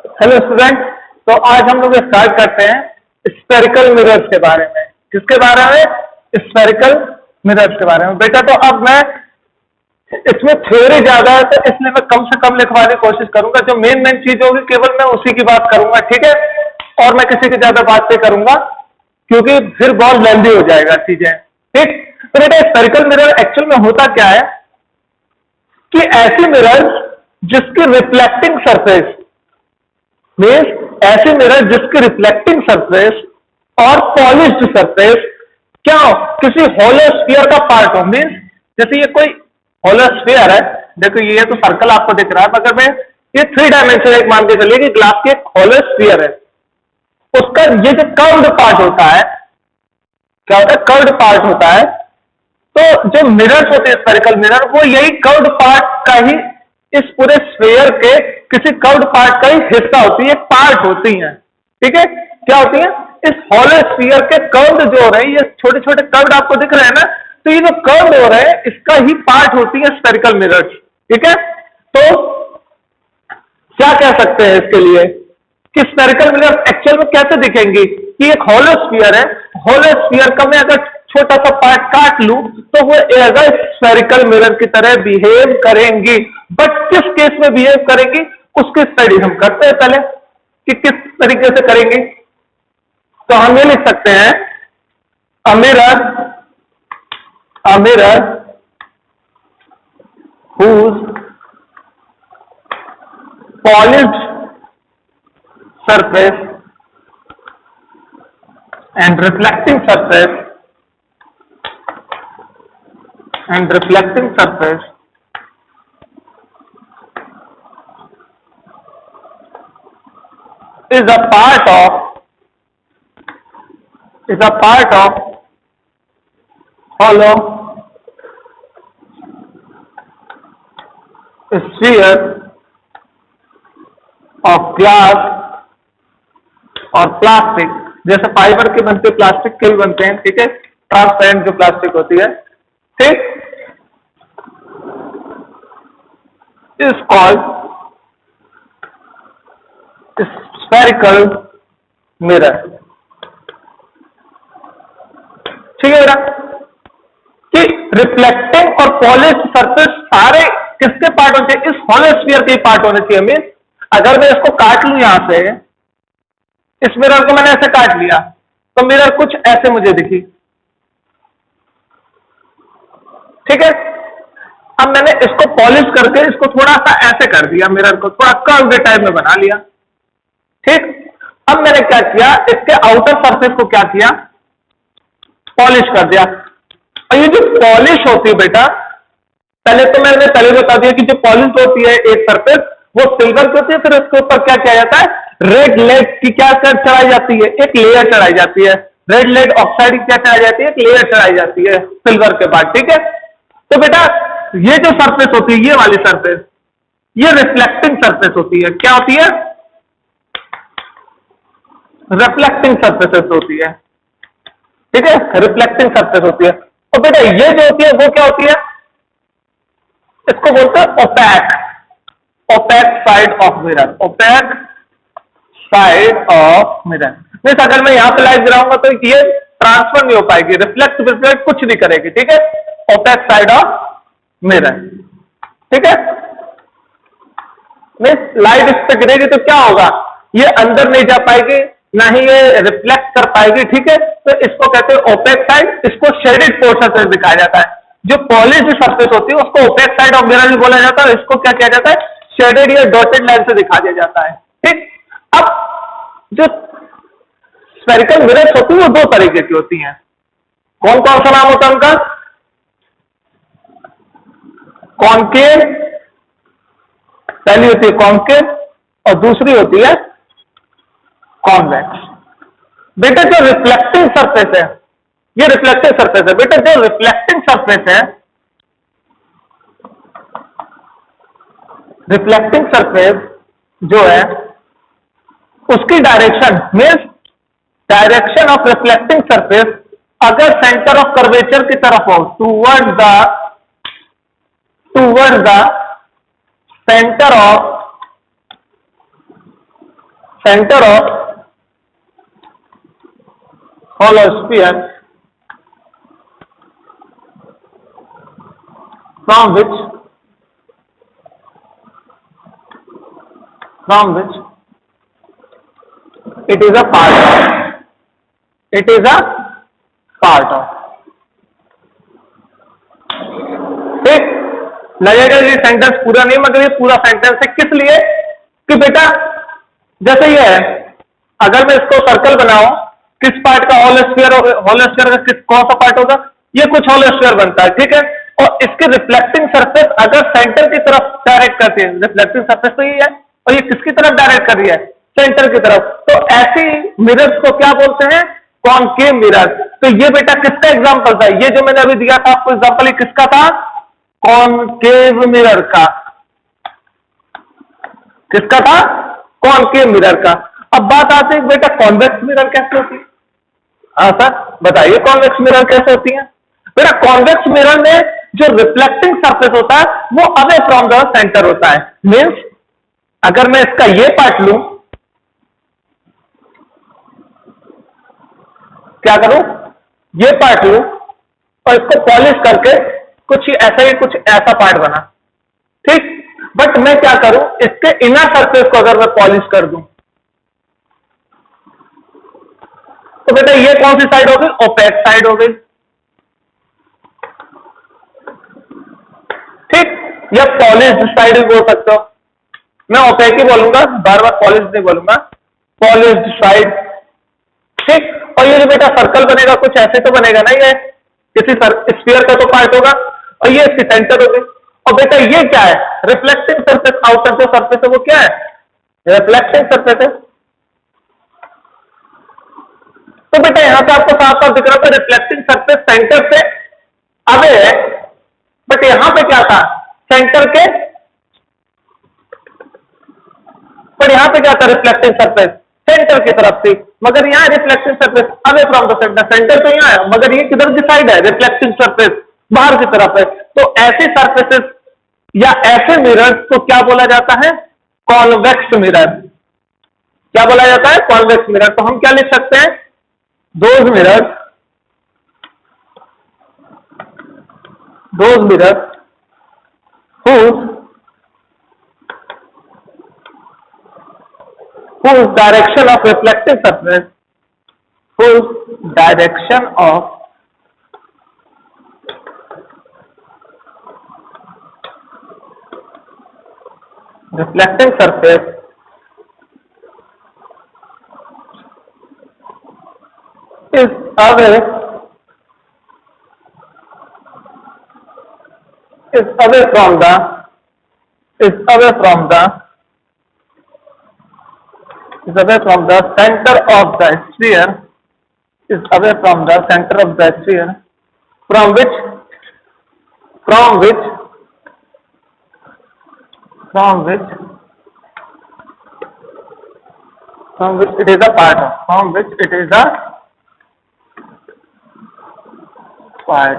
Hello student. तो आज हम लोग स्टार्ट करते हैं स्फेरिकल मिरर्स के बारे में। किसके बारे में? स्फेरिकल मिरर्स के बारे में। बेटा तो अब मैं इसमें थ्योरी ज्यादा है तो इसलिए मैं कम से कम लिखवाने की कोशिश करूंगा। जो मेन मेन चीज होगी केवल मैं उसी की बात करूंगा, ठीक है? और मैं किसी की ज्यादा बात नहीं करूंगा क्योंकि फिर बहुत लेंदी हो जाएगा चीजें, ठीक? तो बेटा स्फेरिकल मिरर एक्चुअल में होता क्या है कि ऐसी मिरर जिसकी रिफ्लेक्टिंग सरफेस मीन्स ऐसे मिरर जिसकी रिफ्लेक्टिंग सरफेस और पॉलिश्ड सरफेस क्या हो, किसी होलो स्फीयर का पार्ट हो। मीन्स जैसे ये कोई होलो स्फीयर है, देखो ये तो सर्कल आपको दिख रहा है, मगर मैं ये 3 डायमेंशन एक मान के चलिए कि ग्लास की एक होलो स्फीयर है, उसका ये जो कर्व्ड पार्ट होता है, क्या होता है? कर्व्ड पार्ट होता है। तो जो मिरर्स होते हैं स्फेरिकल मिरर, वो यही कर्व्ड पार्ट का ही इस पूरे स्फीयर के किसी कर्व्ड पार्ट का ही हिस्सा होती है, पार्ट होती है, ठीक है? क्या होती है? इस होलो स्फीयर के कर्व्ड जो हो रहे हैं, ये छोटे छोटे कर्व्ड आपको दिख रहे हैं ना, तो ये जो कर्व्ड हो रहे हैं इसका ही पार्ट होती है स्फेरिकल मिरर्स, ठीक है? तो क्या कह सकते हैं इसके लिए कि स्फेरिकल मिरर्स एक्चुअल में कैसे दिखेंगी कि एक होलो स्फीयर है, होलो स्फीयर का मैं अगर छोटा सा पार्ट काट लूं तो वो एज स्फेरिकल मिरर की तरह बिहेव करेंगी। बट किस केस में बिहेव करेंगी उसकी स्टडी हम करते हैं पहले कि किस तरीके से करेंगी। तो हम ये लिख सकते हैं a mirror whose polished surface and reflecting surface is a part of hollow sphere of glass और प्लास्टिक। जैसे फाइबर के बनते प्लास्टिक के भी बनते हैं, ठीक है? ट्रांसपेरेंट जो प्लास्टिक होती है, ठीक? इज कॉल्ड स्फेरिकल मिरर, ठीक है बेटा? कि रिफ्लेक्टिंग और पॉलिश सरफेस सारे किसके पार्ट होने चाहिए? इस होलो स्फीयर के पार्ट होने चाहिए। मीन अगर मैं इसको काट लूं यहां से, इस मिरर को मैंने ऐसे काट लिया तो मिरर कुछ ऐसे मुझे दिखी, ठीक है? अब मैंने इसको पॉलिश करके इसको थोड़ा सा ऐसे कर दिया, मिरर को थोड़ा कर्व टाइप में बना लिया, ठीक? अब मैंने क्या किया, इसके आउटर सरफेस को क्या किया? पॉलिश कर दिया। और ये जो पॉलिश होती है बेटा, पहले तो मैंने पहले बता दिया कि जो पॉलिश होती है एक सरफेस वो सिल्वर की होती है, फिर उसके ऊपर क्या किया जाता है? रेड लेड की क्या चढ़ाई जाती है? एक लेयर चढ़ाई जाती है। रेड लेड ऑक्साइड की क्या चढ़ाई जाती है? एक लेयर चढ़ाई जाती है सिल्वर के बाद, ठीक है? तो बेटा ये जो सरफेस होती है, ये वाली सरफेस, ये रिफ्लेक्टिंग सरफेस होती है। क्या होती है? रिफ्लेक्टिंग सरफेसेस होती है, ठीक है? रिफ्लेक्टिंग सरफेस होती है। और बेटा ये जो होती है वो क्या होती है? इसको बोलते हैं opaque side of mirror. Opaque side of mirror means अगर मैं यहां पे लाइट गिराऊंगा तो ये ट्रांसफर नहीं हो पाएगी, रिफ्लेक्ट कुछ नहीं करेगी, ठीक है? ओपैक साइड ऑफ मिरर, ठीक है? मीन्स लाइट इस पे गिरेगी तो क्या होगा? ये अंदर नहीं जा पाएगी, ना ही ये रिफ्लेक्ट कर पाएगी, ठीक है? तो इसको कहते हैं ओपेक साइड। इसको शेडेड पोर्शन से दिखाया जाता है। जो पॉलिश्ड सरफेस होती है उसको ओपेक साइड ऑफ मिरर भी बोला जाता है। इसको क्या किया जाता है? शेडेड या डॉटेड लाइन से दिखा दिया जाता है, ठीक? अब जो स्फेरिकल मिरर्स होती है वो 2 तरीके की होती हैं। कौन कौन सा नाम होता है उनका? कॉनकेव, पहली होती है कॉनकेव और दूसरी होती है कॉन्वेक्स। बेटा जो रिफ्लेक्टिंग सरफेस है, ये रिफ्लेक्टिव सरफेस है। बेटा जो रिफ्लेक्टिंग सरफेस है, रिफ्लेक्टिंग सरफेस जो है उसकी direction means direction of reflecting surface अगर सेंटर ऑफ कर्वेचर की तरफ हो, toward the centre of centre of hollow sphere from which it is a part of, it is a part of। ठीक, लगेगा ये सेंटेंस पूरा नहीं, मगर ये पूरा सेंटेंस है। किस लिए? कि बेटा जैसे ये है, अगर मैं इसको सर्कल बनाऊं, किस पार्ट का होल स्फीयर का कौन सा पार्ट होगा? ये कुछ होल स्फीयर बनता है, ठीक है। और इसके रिफ्लेक्टिंग सरफेस अगर सेंटर की तरफ डायरेक्ट करती है, रिफ्लेक्टिंग सरफेस तो ये है, और ये किसकी तरफ डायरेक्ट कर रही है? सेंटर की तरफ। तो ऐसी मिरर्स को क्या बोलते हैं? Concave mirror. तो ये बेटा किसका एग्जांपल था? ये जो मैंने अभी दिया था आपको एग्जांपल, ये किसका था? कॉनकेव मिरर का। किसका था? कॉनकेव मिरर का। अब बात आती है बेटा कॉन्वेक्स मिरर कैसे होती है? हाँ सर बताइए, कॉन्वेक्स मिरर कैसे होती है? बेटा कॉन्वेक्स मिरर में जो रिफ्लेक्टिंग सरफेस होता है वो अवे फ्रॉम द सेंटर होता है। मीन्स अगर मैं इसका ये पार्ट लूं, क्या करूं? ये पार्ट लूं और इसको पॉलिश करके कुछ ऐसा पार्ट बना, ठीक। बट मैं क्या करूं, इसके इनर सरफेस को अगर मैं पॉलिश कर दूं, तो बेटा ये कौन सी साइड हो गई? ओपेक साइड हो गई, ठीक। या पॉलिश साइड भी बोल सकते हो। मैं ओपेक ही बोलूंगा, बार बार पॉलिश नहीं बोलूंगा, पॉलिश साइड, ठीक। और ये जो बेटा सर्कल बनेगा कुछ ऐसे तो बनेगा नहीं, है किसी स्फीयर का तो पार्ट होगा, और ये इसकी सेंटर होगी। और बेटा ये क्या है? रिफ्लेक्टिंग सरफेस, आउटर जो सरफेस है वो क्या है? रिफ्लेक्टिंग सरफेस है। तो बेटा यहां पे आपको साफ साफ दिख रहा था रिफ्लेक्टिंग सरफेस सेंटर से अवे है, बट यहां पे क्या था? सेंटर के, पर यहां पे क्या था? रिफ्लेक्टिंग सरफेस सेंटर की तरफ थी, मगर यहां reflecting surface away from the centre. Centre तो यहां है, मगर ये किधर की साइड है? रिफ्लेक्टिंग सरफेस बाहर की तरफ है। तो ऐसे सरफेसेस या ऐसे मिरर्स को क्या बोला जाता है? Convex mirror. क्या बोला जाता है? Convex mirror. तो हम क्या लिख सकते हैं? those mirrors whose direction of reflective surface reflecting surface is away from the center of the sphere, from which it is a part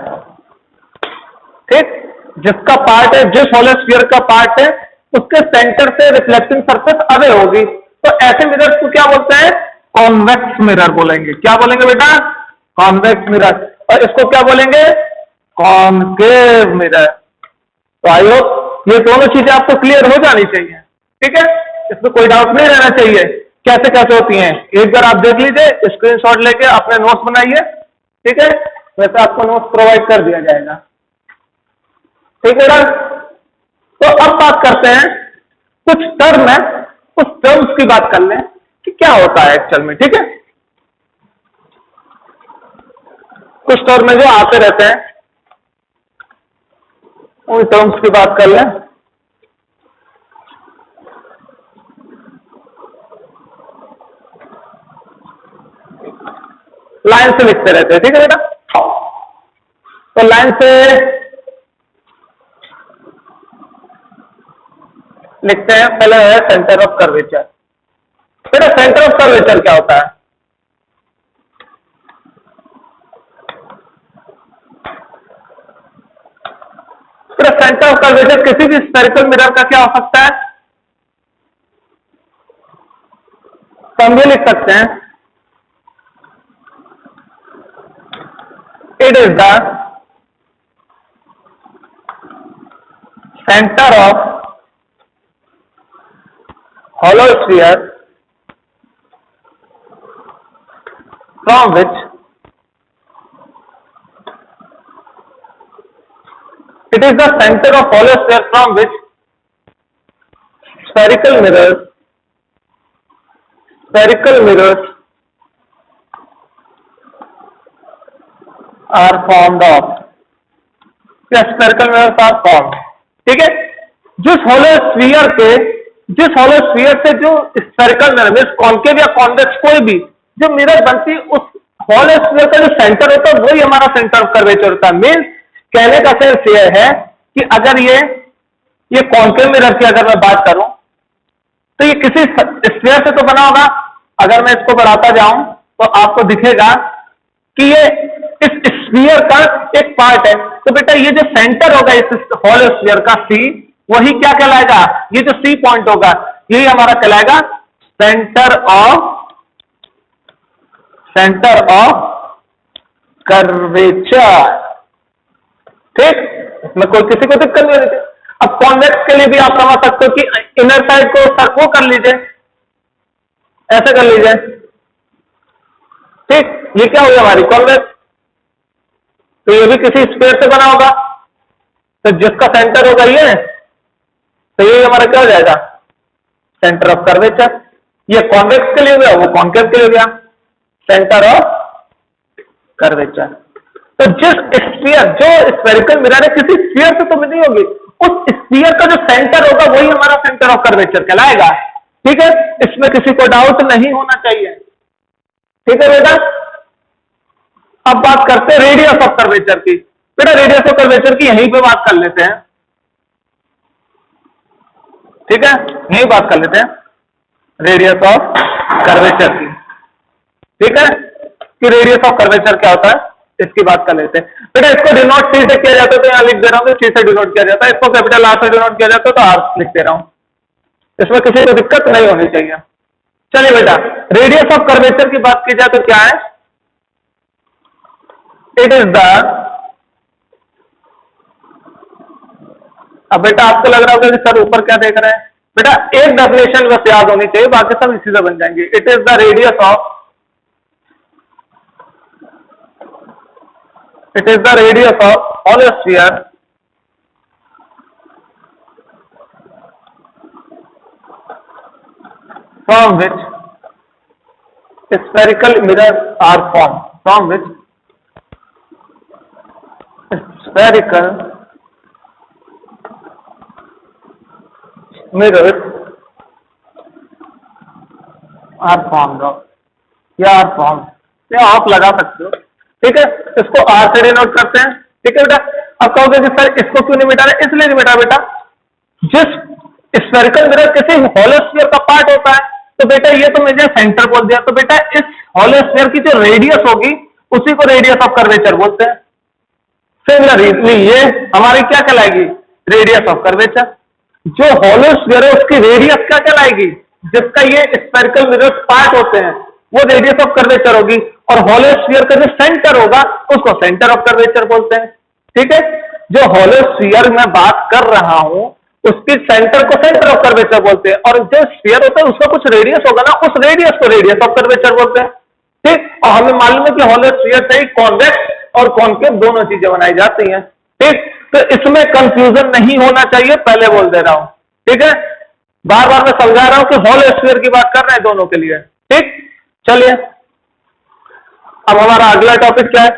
of, ठीक। जिसका पार्ट है, जिस होल स्फीयर का पार्ट है, उसके सेंटर से रिफ्लेक्टिंग सरफेस अवे होगी। तो ऐसे मिरर्स को क्या बोलते हैं? कॉन्वेक्स मिरर बोलेंगे। क्या बोलेंगे बेटा? Convex mirror. और इसको क्या बोलेंगे? Concave mirror. तो आई होप ये दोनों चीजें आपको क्लियर हो जानी चाहिए, ठीक है। इसमें कोई डाउट नहीं रहना चाहिए कैसे कैसे होती हैं। एक बार आप देख लीजिए, स्क्रीनशॉट लेके अपने नोट्स बनाइए, ठीक है। वैसे आपको नोट्स प्रोवाइड कर दिया जाएगा, ठीक है ना। तो अब बात करते हैं, कुछ टर्म है, उस टर्म्स की बात कर लें कि क्या होता है एक्चुअल में, ठीक है। कुछ टर्म है जो आते रहते हैं, उन टर्म्स की बात कर लें। लाइन से लिखते रहते हैं, ठीक है बेटा। तो लाइन से लिखते हैं। पहले है सेंटर ऑफ कर्वेचर। बेटा सेंटर ऑफ कर्वेचर क्या होता है? बेटा सेंटर ऑफ कर्वेचर किसी भी स्फेरिकल मिरर का क्या हो सकता है? तो हम ये लिख सकते हैं, it is the centre of hollow sphere from which it is the center of hollow sphere from which spherical mirrors are formed of, या spherical mirrors are formed। ठीक है, जिस hollow sphere से जो स्फेरिकल मिरर मींस कॉन्केव या convex कोई भी जो मिरर बनती है, उस होलो स्फीयर का जो सेंटर होता है वही हमारा सेंटर ऑफ कर्वेचर होता है। मींस कहने का सेंस ये है कि अगर ये कॉन्केव मिरर की अगर मैं बात करूं तो ये किसी स्फीयर से तो बना होगा। अगर मैं इसको बढ़ाता जाऊं तो आपको दिखेगा कि ये इस स्फीयर का एक पार्ट है। तो बेटा ये जो सेंटर होगा इस होलो स्फीयर का सी, वही क्या कहलाएगा, ये जो सी पॉइंट होगा यही हमारा कहलाएगा सेंटर ऑफ कर्वेचर। ठीक, इसमें कोई किसी को दिक्कत नहीं होती। अब कॉन्वेक्स के लिए भी आप समझ सकते हो कि इनर साइड को सर्कल कर लीजिए, ऐसे कर लीजिए। ठीक, ये क्या होगी हमारी कॉन्वेक्स, तो ये भी किसी स्फीयर से बना होगा, तो जिसका सेंटर होगा ये, तो ये हमारा क्या हो जाएगा, सेंटर ऑफ कर्वेचर। ये कॉन्वेक्स के लिए हो गया, वो कॉन्केव के लिए हो गया, सेंटर ऑफ कर्वेचर। तो जिस स्फीयर, जो स्फेरिकल मिरर है किसी स्फीयर से तो भी नहीं होगी, उस स्फीयर का जो सेंटर होगा वही हमारा सेंटर ऑफ कर्वेचर कहलाएगा। ठीक है, इसमें किसी को डाउट नहीं होना चाहिए। ठीक है बेटा, अब बात करते हैं रेडियस ऑफ कर्वेचर की। बेटा रेडियस ऑफ कर्वेचर की यहीं पे बात कर लेते हैं। ठीक है, यही बात कर लेते हैं रेडियस ऑफ कर्वेचर की। ठीक है, कि रेडियस ऑफ कर्वेचर क्या होता है इसकी बात कर लेते हैं। बेटा इसको डिनोट सी से किया जाता है, तो यहां लिख दे रहा हूं, सी से डिनोट किया जाता है। इसको कैपिटल आर से डिनोट किया जाता है, तो आर लिख दे रहा हूं। इसमें किसी को दिक्कत नहीं होनी चाहिए। चलिए बेटा, रेडियस ऑफ कर्वेचर की बात की जाए तो क्या है, इट इज द, अब बेटा आपको लग रहा होगा कि सर ऊपर क्या देख रहे हैं। बेटा एक डेफिनेशन बस याद होनी चाहिए, बाकी सब इसी से बन जाएंगे। It is the radius of, it is the radius of hollow sphere from which spherical mirrors are formed, from which spherical mirrors are formed of, या are formed, या आप लगा सकते हो। ठीक है, इसको आर से डिनोट करते हैं। ठीक है बेटा, अब कहोगे कि सर इसको क्यों नहीं मिटा रहे, इसलिए नहीं मिटा बेटा, जिस स्फेरिकल मिरर किसी होलो स्फीयर का पार्ट होता है, तो बेटा ये तो मैंने सेंटर बोल दिया, तो बेटा इस होलो स्फीयर की जो रेडियस होगी उसी को रेडियस ऑफ कर्वेचर बोलते हैं। सिमिलरली ये हमारी क्या कहलाएगी, रेडियस ऑफ कर्वेचर। जो होलो स्फीयर है उसकी रेडियस क्या कहलाएगी, जिसका ये स्फेरिकल मिरर पार्ट होते हैं, वो रेडियस ऑफ कर्वेचर होगी। और होलो स्फीयर का जो सेंटर होगा उसको सेंटर ऑफ कर्वेचर बोलते हैं। ठीक है, जो होलो स्फीयर में बात कर रहा हूं उसके सेंटर को सेंटर ऑफ कर्वेचर बोलते हैं, और जो स्फीयर होता है उसका कुछ रेडियस होगा ना, उस रेडियस को रेडियस ऑफ कर्वेचर बोलते हैं। ठीक, और हमें मालूम है कि होलो स्फीयर से ही कॉन्वेक्स और कॉन्केव दोनों चीजें बनाई जाती हैं। ठीक, तो इसमें कंफ्यूजन नहीं होना चाहिए, पहले बोल दे रहा हूं। ठीक है, बार बार मैं समझा रहा हूं कि होलो स्फीयर की बात कर रहे हैं दोनों के लिए। ठीक, चलिए अब हमारा अगला टॉपिक क्या है,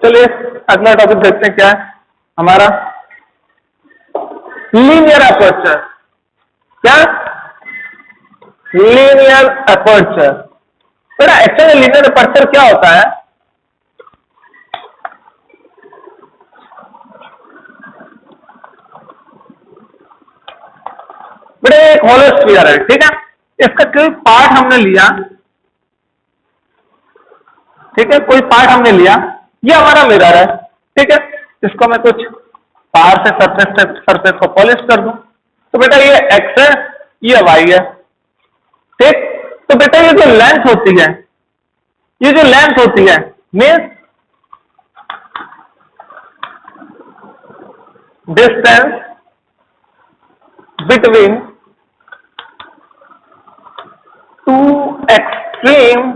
चलिए अगला टॉपिक देखते हैं क्या है हमारा, लीनियर अपर्चर। क्या, लीनियर अपर्चर। बेटा एक्चुअली लीनियर अपर्चर क्या होता है, बेटा एक होलो स्फीयर है। ठीक है, इसका कोई पार्ट हमने लिया, ठीक है, कोई पार्ट हमने लिया, ये हमारा मिरर है। ठीक है, इसको मैं कुछ बाहर से सरफेस को पॉलिश कर दूं, तो बेटा ये x है, ये y है, ठीक। तो बेटा ये जो लेंथ होती है, ये जो लेंथ होती है means distance between to extreme,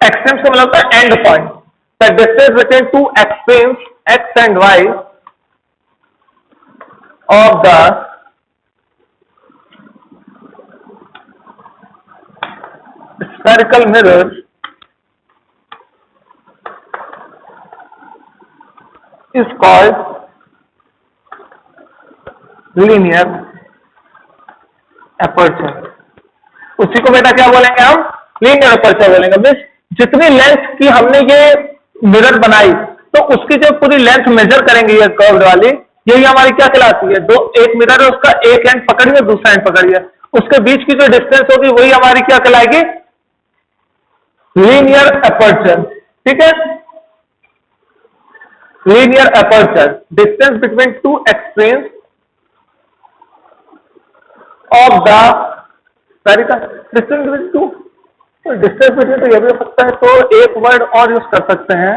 extremes का मतलब होता है and point, the distance between two extremes x and y of the spherical mirror is called linear aperture। उसी को बेटा क्या बोलेंगे हम? लीनियर अपर्चर बोलेंगे। मीन्स जितनी लेंथ की हमने ये मिरर बनाई, तो उसकी जो पूरी लेंथ मेजर करेंगे ये कर्व्ड वाली, यही हमारी क्या कहलाती है? एक मिरर है, उसका एक एंड पकड़िए, दूसरा एंड पकड़िए, उसके बीच की जो डिस्टेंस होगी वही हमारी क्या कहलाएगी? Linear aperture. ठीक है, linear aperture, distance between two extremes of the spherical, distance between two, distance between तो यह भी हो सकता है, तो एक वर्ड और यूज कर सकते हैं,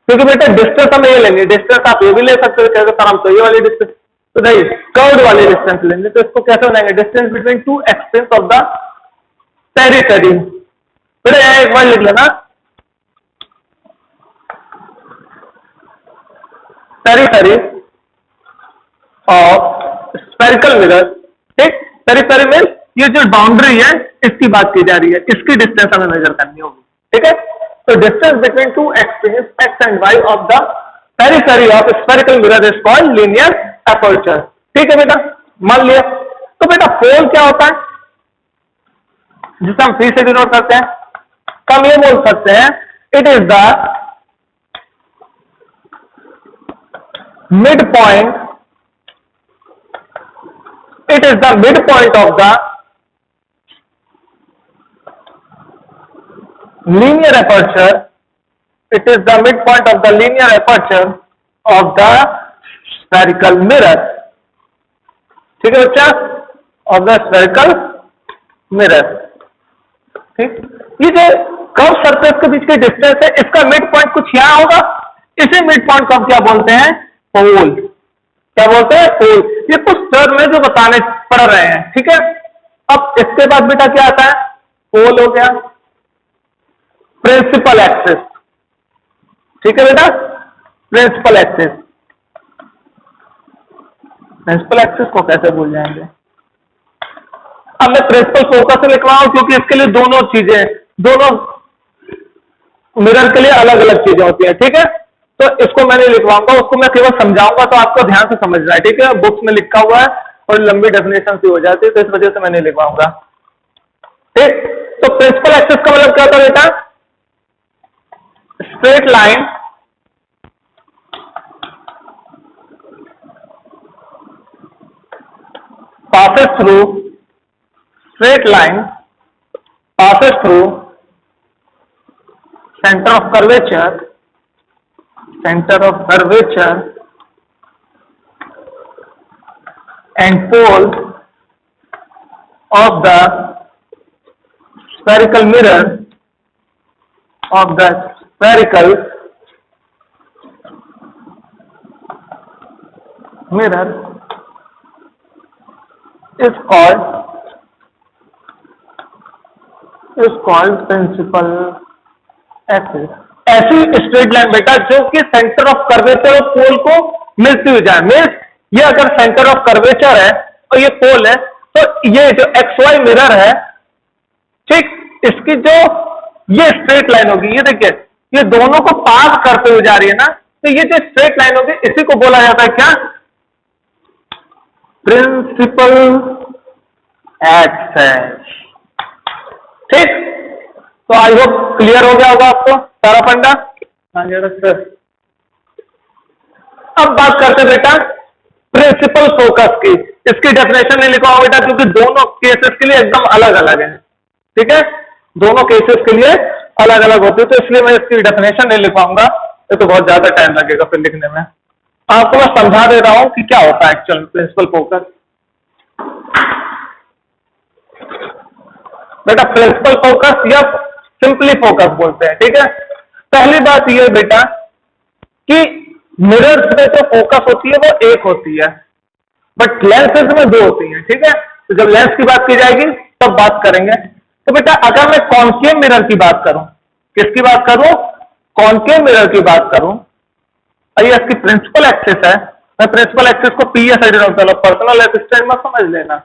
क्योंकि बेटा डिस्टेंस हम ये लेंगे, डिस्टेंस आप ये भी ले सकते हो, कैसे सर हम तो ये वाली डिस्टेंस, तो नहीं कर्व्ड वाली डिस्टेंस लेंगे, तो इसको कैसे बनाएंगे? Distance between two extremes of the territory. फिर एक वर्ड लिख लेना, टेरिटरी ऑफ स्फेरिकल मिरर। ठीक, टेरिटरी में ये जो बाउंड्री है इसकी बात की जा रही है, इसकी डिस्टेंस हमें मेजर करनी होगी। ठीक है, तो distance between two extremes X and Y of the territory of spherical mirror is called linear aperture. ठीक है बेटा, मान लिया। तो बेटा पोल क्या होता है, जिसे हम पी से डिनोट करते हैं? हम ये बोल सकते हैं, it is the mid point, it is the midpoint of the linear aperture, it is the midpoint of the linear aperture of the spherical mirror। ठीक है बच्चा, of the spherical mirror। ठीक, ये जो कर्व सरफेस के बीच की distance है, इसका मिड पॉइंट कुछ यहां होगा, इसे मिड पॉइंट को हम क्या बोलते हैं? पोल। क्या बोलते हैं? पोल। ये कुछ टर्म में जो बताने पड़ रहे हैं। ठीक है, अब इसके बाद बेटा क्या आता है? पोल हो गया, प्रिंसिपल एक्सिस। ठीक है बेटा, प्रिंसिपल एक्सिस, प्रिंसिपल एक्सिस को कैसे भूल जाएंगे? अब मैं प्रिंसिपल फोकस लिख रहा हूं, क्योंकि इसके लिए दोनों चीजें, दोनों मिरर के लिए अलग अलग चीजें होती हैं। ठीक है, तो इसको मैंने लिखवाऊंगा, उसको मैं केवल समझाऊंगा, तो आपको ध्यान से समझना है। ठीक है, बुक्स में लिखा हुआ है और लंबी डेफिनेशन सी हो जाती है, तो इस वजह से मैंने लिखवाऊंगा। ठीक, तो प्रिंसिपल एक्सिस का मतलब क्या होता है बेटा? Straight line passes through, straight line passes through center of curvature, center of curvature and pole of the spherical mirror, of the spherical mirror is called principal axis. ऐसी स्ट्रेट लाइन बेटा जो कि सेंटर ऑफ कर्वेचर और पोल को मिलती हुई जाए। Means ये अगर सेंटर ऑफ कर्वेचर है और ये पोल है, तो ये जो एक्स वाई मिरर है, ठीक, इसकी जो ये स्ट्रेट लाइन होगी, ये देखिए, ये दोनों को पास करते हुए जा रही है ना, तो ये जो स्ट्रेट लाइन होगी इसी को बोला जाता है क्या? Principal axis. ठीक, तो आई होप क्लियर हो गया होगा आपको सारा फंडा। हाँ जी सर, अब बात करते हैं बेटा प्रिंसिपल फोकस की। इसकी डेफिनेशन नहीं लिखा हुआ बेटा, क्योंकि दोनों केसेस के लिए एकदम अलग अलग है। ठीक है, दोनों केसेस के लिए अलग अलग होती है, तो इसलिए मैं इसकी डेफिनेशन नहीं लिखवाऊंगा। ये तो बहुत ज्यादा टाइम लगेगा फिर लिखने में। आपको मैं समझा दे रहा हूं कि क्या होता है एक्चुअल प्रिंसिपल फोकस। बेटा प्रिंसिपल फोकस या सिंपली फोकस बोलते हैं, ठीक है। पहली बात यह बेटा कि मिरर्स में जो फोकस होती है वो एक होती है, बट लेंसेज में दो होती है, ठीक है। तो जब लेंस की बात की जाएगी तब बात करेंगे। तो बेटा अगर मैं कॉन्केव मिरर की बात करूं, किसकी बात करूं, कॉन्केव मिरर की बात करूं, और ये इसकी प्रिंसिपल एक्सिस है, मैं प्रिंसिपल एक्सिस को पीएस चलो पर्सनल असिस्टेंट में समझ लेना,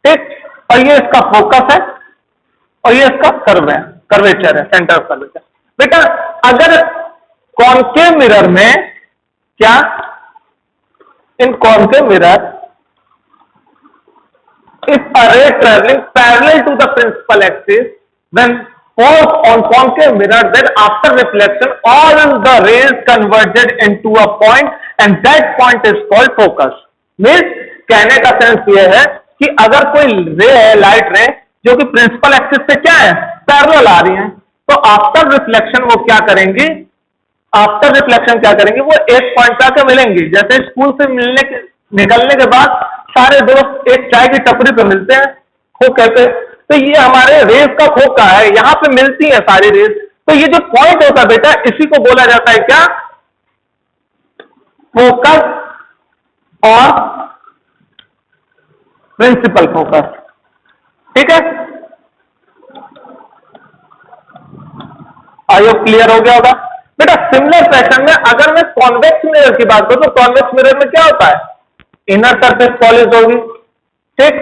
ठीक। और ये इसका फोकस है और ये इसका कर्व है, कर्वेचर है, सेंटर ऑफ कर्वेचर। बेटा अगर कॉन्केव मिरर में क्या, in concave mirror if a ray traveling parallel to the principal axis when falls on concave mirror, then after reflection all the rays converged into a point and that point is called focus। Means कहने का sense ये है कि अगर कोई रे है, light रे, जो कि प्रिंसिपल एक्सिस से क्या है, पैरेलल आ रही है, तो आफ्टर रिफ्लेक्शन वो क्या करेंगी, आफ्टर रिफ्लेक्शन क्या करेंगे, वो एक पॉइंट पे आकर मिलेंगी। जैसे स्कूल से निकलने के बाद सारे दोस्त एक चाय की टपरी पे मिलते हैं, खो कहते हैं, तो ये हमारे रेस का खोखा है, यहां पे मिलती है सारी रेस। तो ये जो पॉइंट होता है बेटा, इसी को बोला जाता है क्या, फोकस और प्रिंसिपल फोकस, ठीक है। आई होप क्लियर हो गया होगा। बेटा सिमिलर फैशन में अगर मैं कॉन्वेक्स मिरर की बात करूं, तो कॉन्वेक्स मिरर में क्या होता है, इनर सरफेस पॉलिश होगी, ठीक।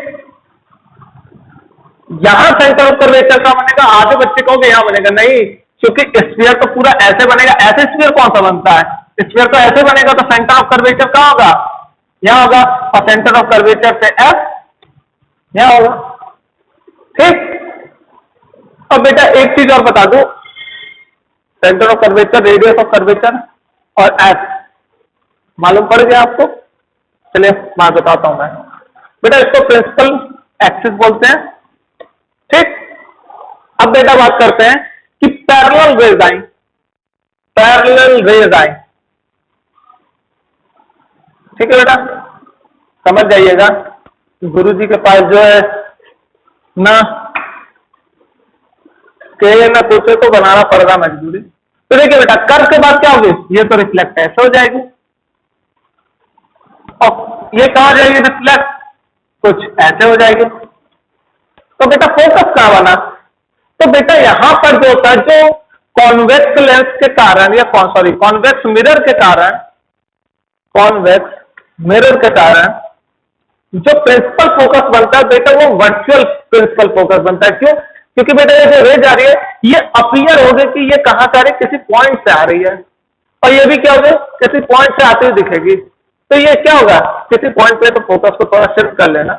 यहां सेंटर ऑफ कर्वेचर का बनेगा, आधे बच्चे कहोगे यहां बनेगा, नहीं, क्योंकि स्फीयर तो पूरा ऐसे बनेगा, ऐसे स्फीयर कौन सा बनता है, स्फीयर तो ऐसे बनेगा, तो सेंटर ऑफ कर्वेचर कहां होगा, यहां होगा, और सेंटर ऑफ कर्वेचर से एफ यहां होगा, ठीक। अब बेटा एक चीज और बता दो, centre of curvature, radius of curvature और एफ मालूम पड़ गया आपको। चलिए मैं बताता हूं मैं, बेटा इसको प्रिंसिपल एक्सिस बोलते हैं, ठीक। अब बेटा बात करते हैं कि पैरेलल रेज आई, पैरेलल रेज आई, ठीक है बेटा, समझ जाइएगा। गुरुजी के पास जो है ना के ना पूछे तो बनाना पड़ेगा मजबूरी। तो देखिए बेटा कर्व के बाद क्या होगी, ये तो रिफ्लेक्ट ऐसे हो जाएगी और ये कहा जाएगी रिफ्लेक्ट कुछ ऐसे हो जाएगी। तो बेटा फोकस कहां बना, तो बेटा यहां पर जो होता है, जो कॉन्वेक्स लेंस के कारण या कॉन्वेक्स मिरर के कारण, कॉन्वेक्स मिरर के कारण जो प्रिंसिपल फोकस बनता है बेटा, वो वर्चुअल प्रिंसिपल फोकस बनता है। क्यों, क्योंकि बेटा ये जो रेज आ रही है, ये अपीयर हो गई कि ये कहां से आ रही है, किसी पॉइंट से आ रही है, और ये भी क्या होगा, किसी पॉइंट से आती हुई दिखेगी। तो ये क्या होगा, किसी पॉइंट पे, तो फोकस को थोड़ा शिफ्ट कर लेना,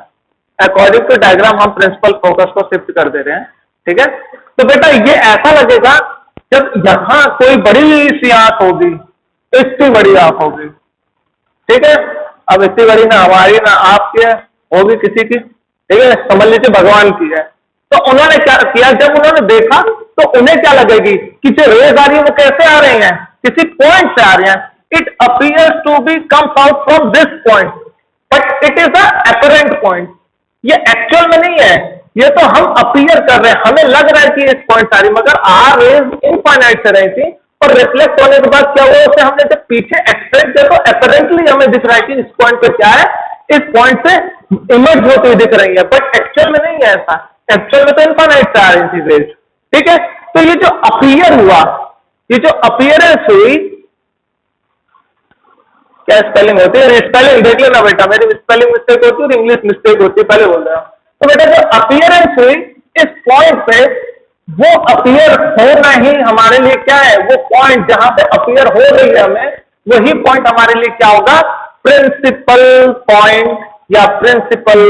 अकॉर्डिंग टू डायग्राम हम प्रिंसिपल फोकस को शिफ्ट कर दे रहे हैं, ठीक है। तो बेटा ये ऐसा लगेगा जब यहां कोई बड़ी सी आंख होगी, इतनी बड़ी आंख होगी, ठीक है। अब इतनी बड़ी ना हमारी ना आपकी है, होगी किसी की, ठीक है, समझ लीजिए भगवान की है। तो उन्होंने क्या किया, जब उन्होंने देखा तो उन्हें क्या लगेगी कि जो रेज आ रही है वो कैसे आ रही है, किसी पॉइंट से आ रही है। It appears to be comes out from this point, but it is a apparent point. ये एक्चुअल में नहीं है, ये तो हम अपीयर कर रहे हैं, हमें लग रहा है कि इस पॉइंट आ रही, मगर आ रेज इनफाइनाइट से रही थी, और रिफ्लेक्ट होने के बाद क्या हुआ, उसे हमने जब पीछे एक्सट्रैक्ट किया तो अपरेंटली हमें दिख रहा है कि इस पॉइंट पे क्या है, इस पॉइंट से इमर्ज होती हुई दिख रही है, बट एक्चुअल में नहीं है ऐसा। एक्चुअल में तो इनफाइनाइट से आ रही थी रेज, ठीक है। तो ये जो अपीयर हुआ, ये जो अपीयरेंस हुई, क्या स्पेलिंग होती है, स्पेलिंग देख लेना बेटा, मेरी स्पेलिंग मिस्टेक होती है और इंग्लिश मिस्टेक होती है, पहले बोल रहा हूं। तो बेटा जो अपीयरेंस हुई इस पॉइंट पे, वो अपीयर होना ही हमारे लिए क्या है, वो पॉइंट जहां पे अपीयर हो रही है हमें, वही पॉइंट हमारे लिए क्या होगा, प्रिंसिपल पॉइंट या प्रिंसिपल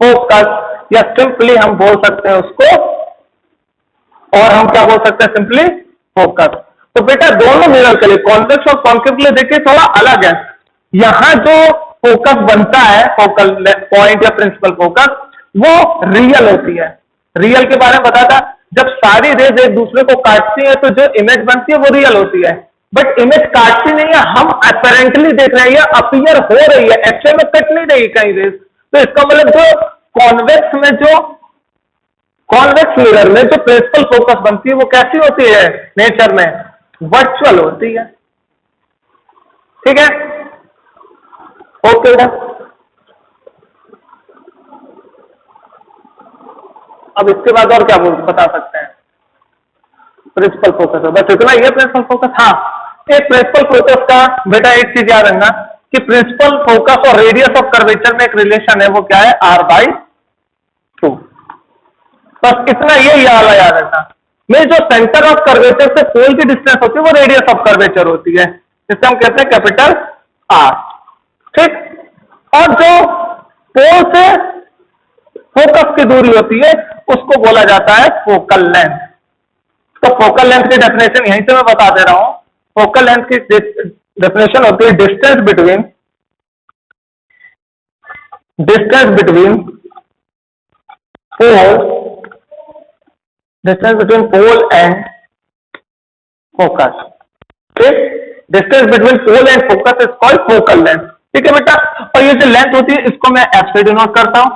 फोकस, या सिंपली हम बोल सकते हैं उसको, और हम क्या बोल सकते हैं, सिंपली फोकस। तो बेटा दोनों मिरर के लिए, कॉन्वेक्स और कॉन्केव के लिए देखिए थोड़ा अलग है। यहां जो फोकस बनता है, फोकल पॉइंट या प्रिंसिपल फोकस, वो रियल होती है। रियल के बारे में बताता, जब सारी रेज एक दूसरे को काटती है तो जो इमेज बनती है वो रियल होती है। बट इमेज काटती नहीं है, हम अपेरेंटली देख रहे हैं, ये अपीयर हो रही है, एक्चुअल में कट नहीं रही कहीं रेस। तो इसका मतलब जो कॉन्वेक्स में, जो कॉन्वेक्स मिरर में जो प्रिंसिपल फोकस बनती है वो कैसी होती है नेचर में? वर्चुअल होती है। ठीक है, ओके बेटा। अब इसके बाद और क्या बता सकते हैं? प्रिंसिपल फोकस है, बस इतना ही है प्रिंसिपल फोकस। हाँ, एक प्रिंसिपल फोकस का बेटा एक चीज याद रखना कि प्रिंसिपल फोकस और रेडियस ऑफ कर्वेचर में एक रिलेशन है, वो क्या है? r/2। बस इतना ये याद रखना। में जो सेंटर ऑफ कर्वेचर से पोल की डिस्टेंस होती है वो रेडियस ऑफ कर्वेचर होती है, जिसे हम कहते हैं कैपिटल R। ठीक, और जो पोल से फोकस की दूरी होती है उसको बोला जाता है फोकल लेंथ। तो फोकल लेंथ की डेफिनेशन यहीं से मैं बता दे रहा हूं। फोकल लेंथ की डेफिनेशन होती है distance between pole and focus. ठीक, distance between pole and focus is called focal length. ठीक है बेटा, और ये जो लेंथ होती है इसको मैं एफ से डिनोट करता हूं।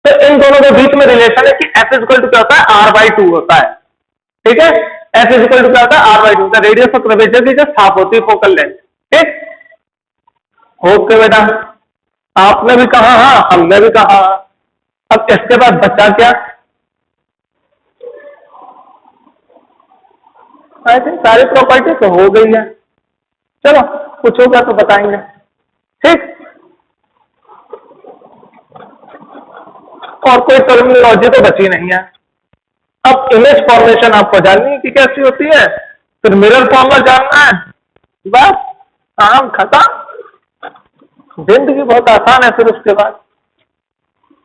तो इन दोनों के बीच में रिलेशन है कि एफ इज इक्वल टू क्या होता है? r/2 होता है। ठीक है, एफ इज इक्वल टू क्या होता है? r/2 होता है। रेडियस ऑफ कर्वेचर की जस्ट हाफ होती है फोकल लेंथ। ठीक, ओके बेटा, आपने भी कहा हाँ, हमने भी कहा। अब इसके बाद बचा क्या? आई थिंक सारी प्रॉपर्टी तो हो गई है। चलो, कुछ होगा तो बताएंगे। ठीक, और कोई टर्मिनोलॉजी तो बची नहीं है। अब इमेज फॉर्मेशन आपको जाननी है कि कैसी होती है, फिर मिरर फॉर्मर जानना है, बस काम खत्म, जिंदगी बहुत आसान है फिर उसके बाद।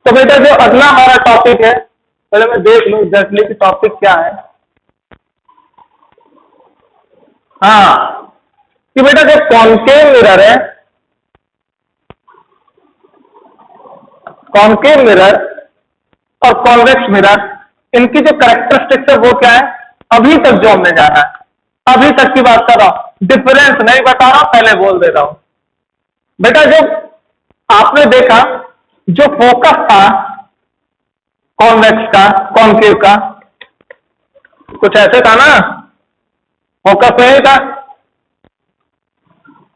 तो बेटा जो अगला हमारा टॉपिक है, पहले मैं देख लूं एग्जैक्टली कि टॉपिक क्या है। हाँ, कि बेटा जो कॉनकेव मिरर है, कॉनकेव मिरर और कॉन्वेक्स मिरर, इनकी जो कैरेक्टरिस्टिक्स है वो क्या है? अभी तक जो हमने जाना है, अभी तक की बात कर रहा हूं, डिफरेंस नहीं बता रहा हूं, पहले बोल दे रहा हूं। बेटा जो आपने देखा, जो फोकस था कॉन्वेक्स का, कॉनकेव का, कुछ ऐसे था ना, फोकस नहीं था।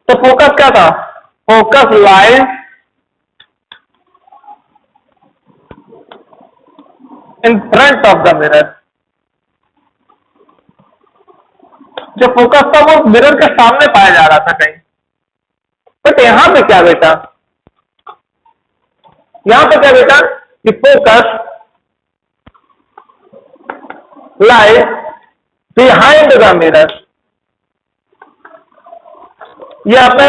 तो फोकस क्या था? Focus lies in front of the mirror. जो फोकस था वो मिरर के सामने पाया जा रहा था कहीं। बट यहां पे क्या बेटा? यहां पे क्या बेटा कि focus lies behind the mirror. ये आपने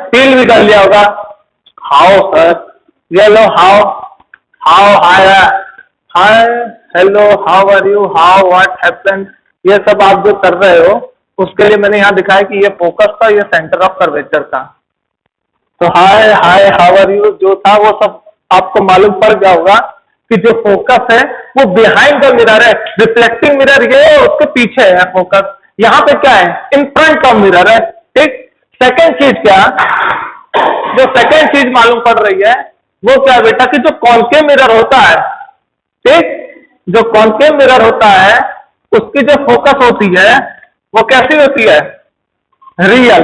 फील भी कर लिया होगा। हाउ सर, ये लो, how hi, hi, hello, how are you, how, what happened, ये सब आप जो कर रहे हो उसके लिए मैंने यहां दिखाया कि ये फोकस था, ये सेंटर ऑफ कर्वेचर था। तो हाय हाय, हाउ आर यू जो था वो सब आपको मालूम पड़ गया होगा कि जो फोकस है वो बिहाइंड द मिरर है। रिफ्लेक्टिंग मिरर ये उसके पीछे है फोकस, यहां पे क्या है? इन फ्रंट ऑफ मिरर है। ठीक, सेकेंड चीज क्या, जो सेकेंड चीज मालूम पड़ रही है वो क्या बेटा कि जो कॉनकेव मिरर होता है, ठीक, जो कॉनकेव मिरर होता है उसकी जो फोकस होती है वो कैसी होती है? रियल।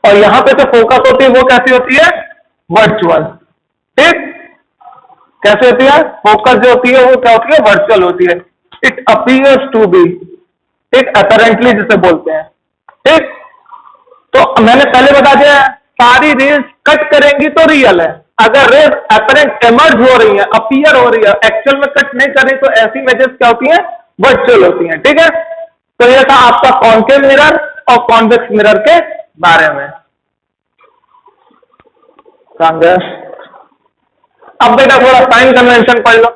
और यहां पे जो फोकस होती है वो कैसी होती है? वर्चुअल। ठीक, कैसे होती है? फोकस जो होती है वो क्या होती है? वर्चुअल होती है। इट अपीयर्स टू बी, ठीक, अपरेंटली जिसे बोलते हैं। ठीक, तो मैंने पहले बता दिया, सारी रेज कट करेंगी तो रियल है, अगर रेज अपरेंट एमर्ज हो रही है, अपीयर हो रही है, एक्चुअल में कट नहीं कर रही, तो ऐसी इमेजेस क्या होती हैं? वर्चुअल होती हैं। ठीक है, तो यह था आपका कॉनकेव मिरर और कॉन्वेक्स मिरर के बारे में। अब बेटा थोड़ा साइन कन्वेंशन पढ़ लो।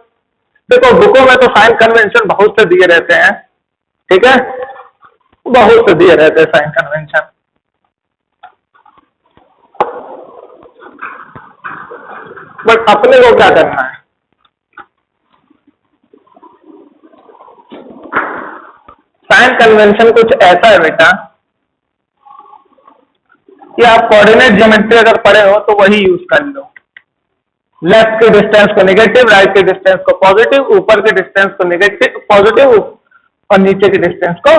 देखो बुकों में तो साइन कन्वेंशन बहुत से दिए रहते हैं, ठीक है, बहुत से दिए रहते हैं साइन कन्वेंशन। बट अपने को क्या करना है? साइन कन्वेंशन कुछ ऐसा है बेटा कि आप कोऑर्डिनेट ज्योमेट्री अगर पढ़े हो तो वही यूज कर लो। लेफ्ट के डिस्टेंस को नेगेटिव, राइट के डिस्टेंस को पॉजिटिव, ऊपर के डिस्टेंस को नेगेटिव पॉजिटिव और नीचे के डिस्टेंस को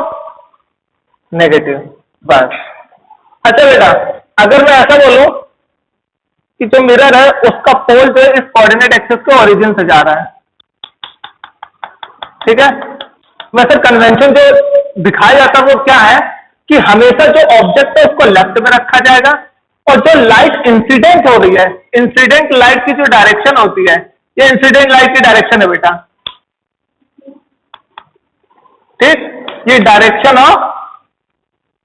नेगेटिव, बस। अच्छा बेटा, अगर मैं ऐसा बोलूं कि जो मिरर है उसका पोल जो है इस कोऑर्डिनेट एक्सिस के ओरिजिन से जा रहा है, ठीक है, वैसे कन्वेंशन जो दिखाया जाता है वो क्या है कि हमेशा जो ऑब्जेक्ट है उसको लेफ्ट में रखा जाएगा और जो लाइट इंसिडेंट हो रही है, इंसिडेंट लाइट की जो डायरेक्शन होती है, ये इंसिडेंट लाइट की डायरेक्शन है बेटा, ठीक, ये डायरेक्शन ऑफ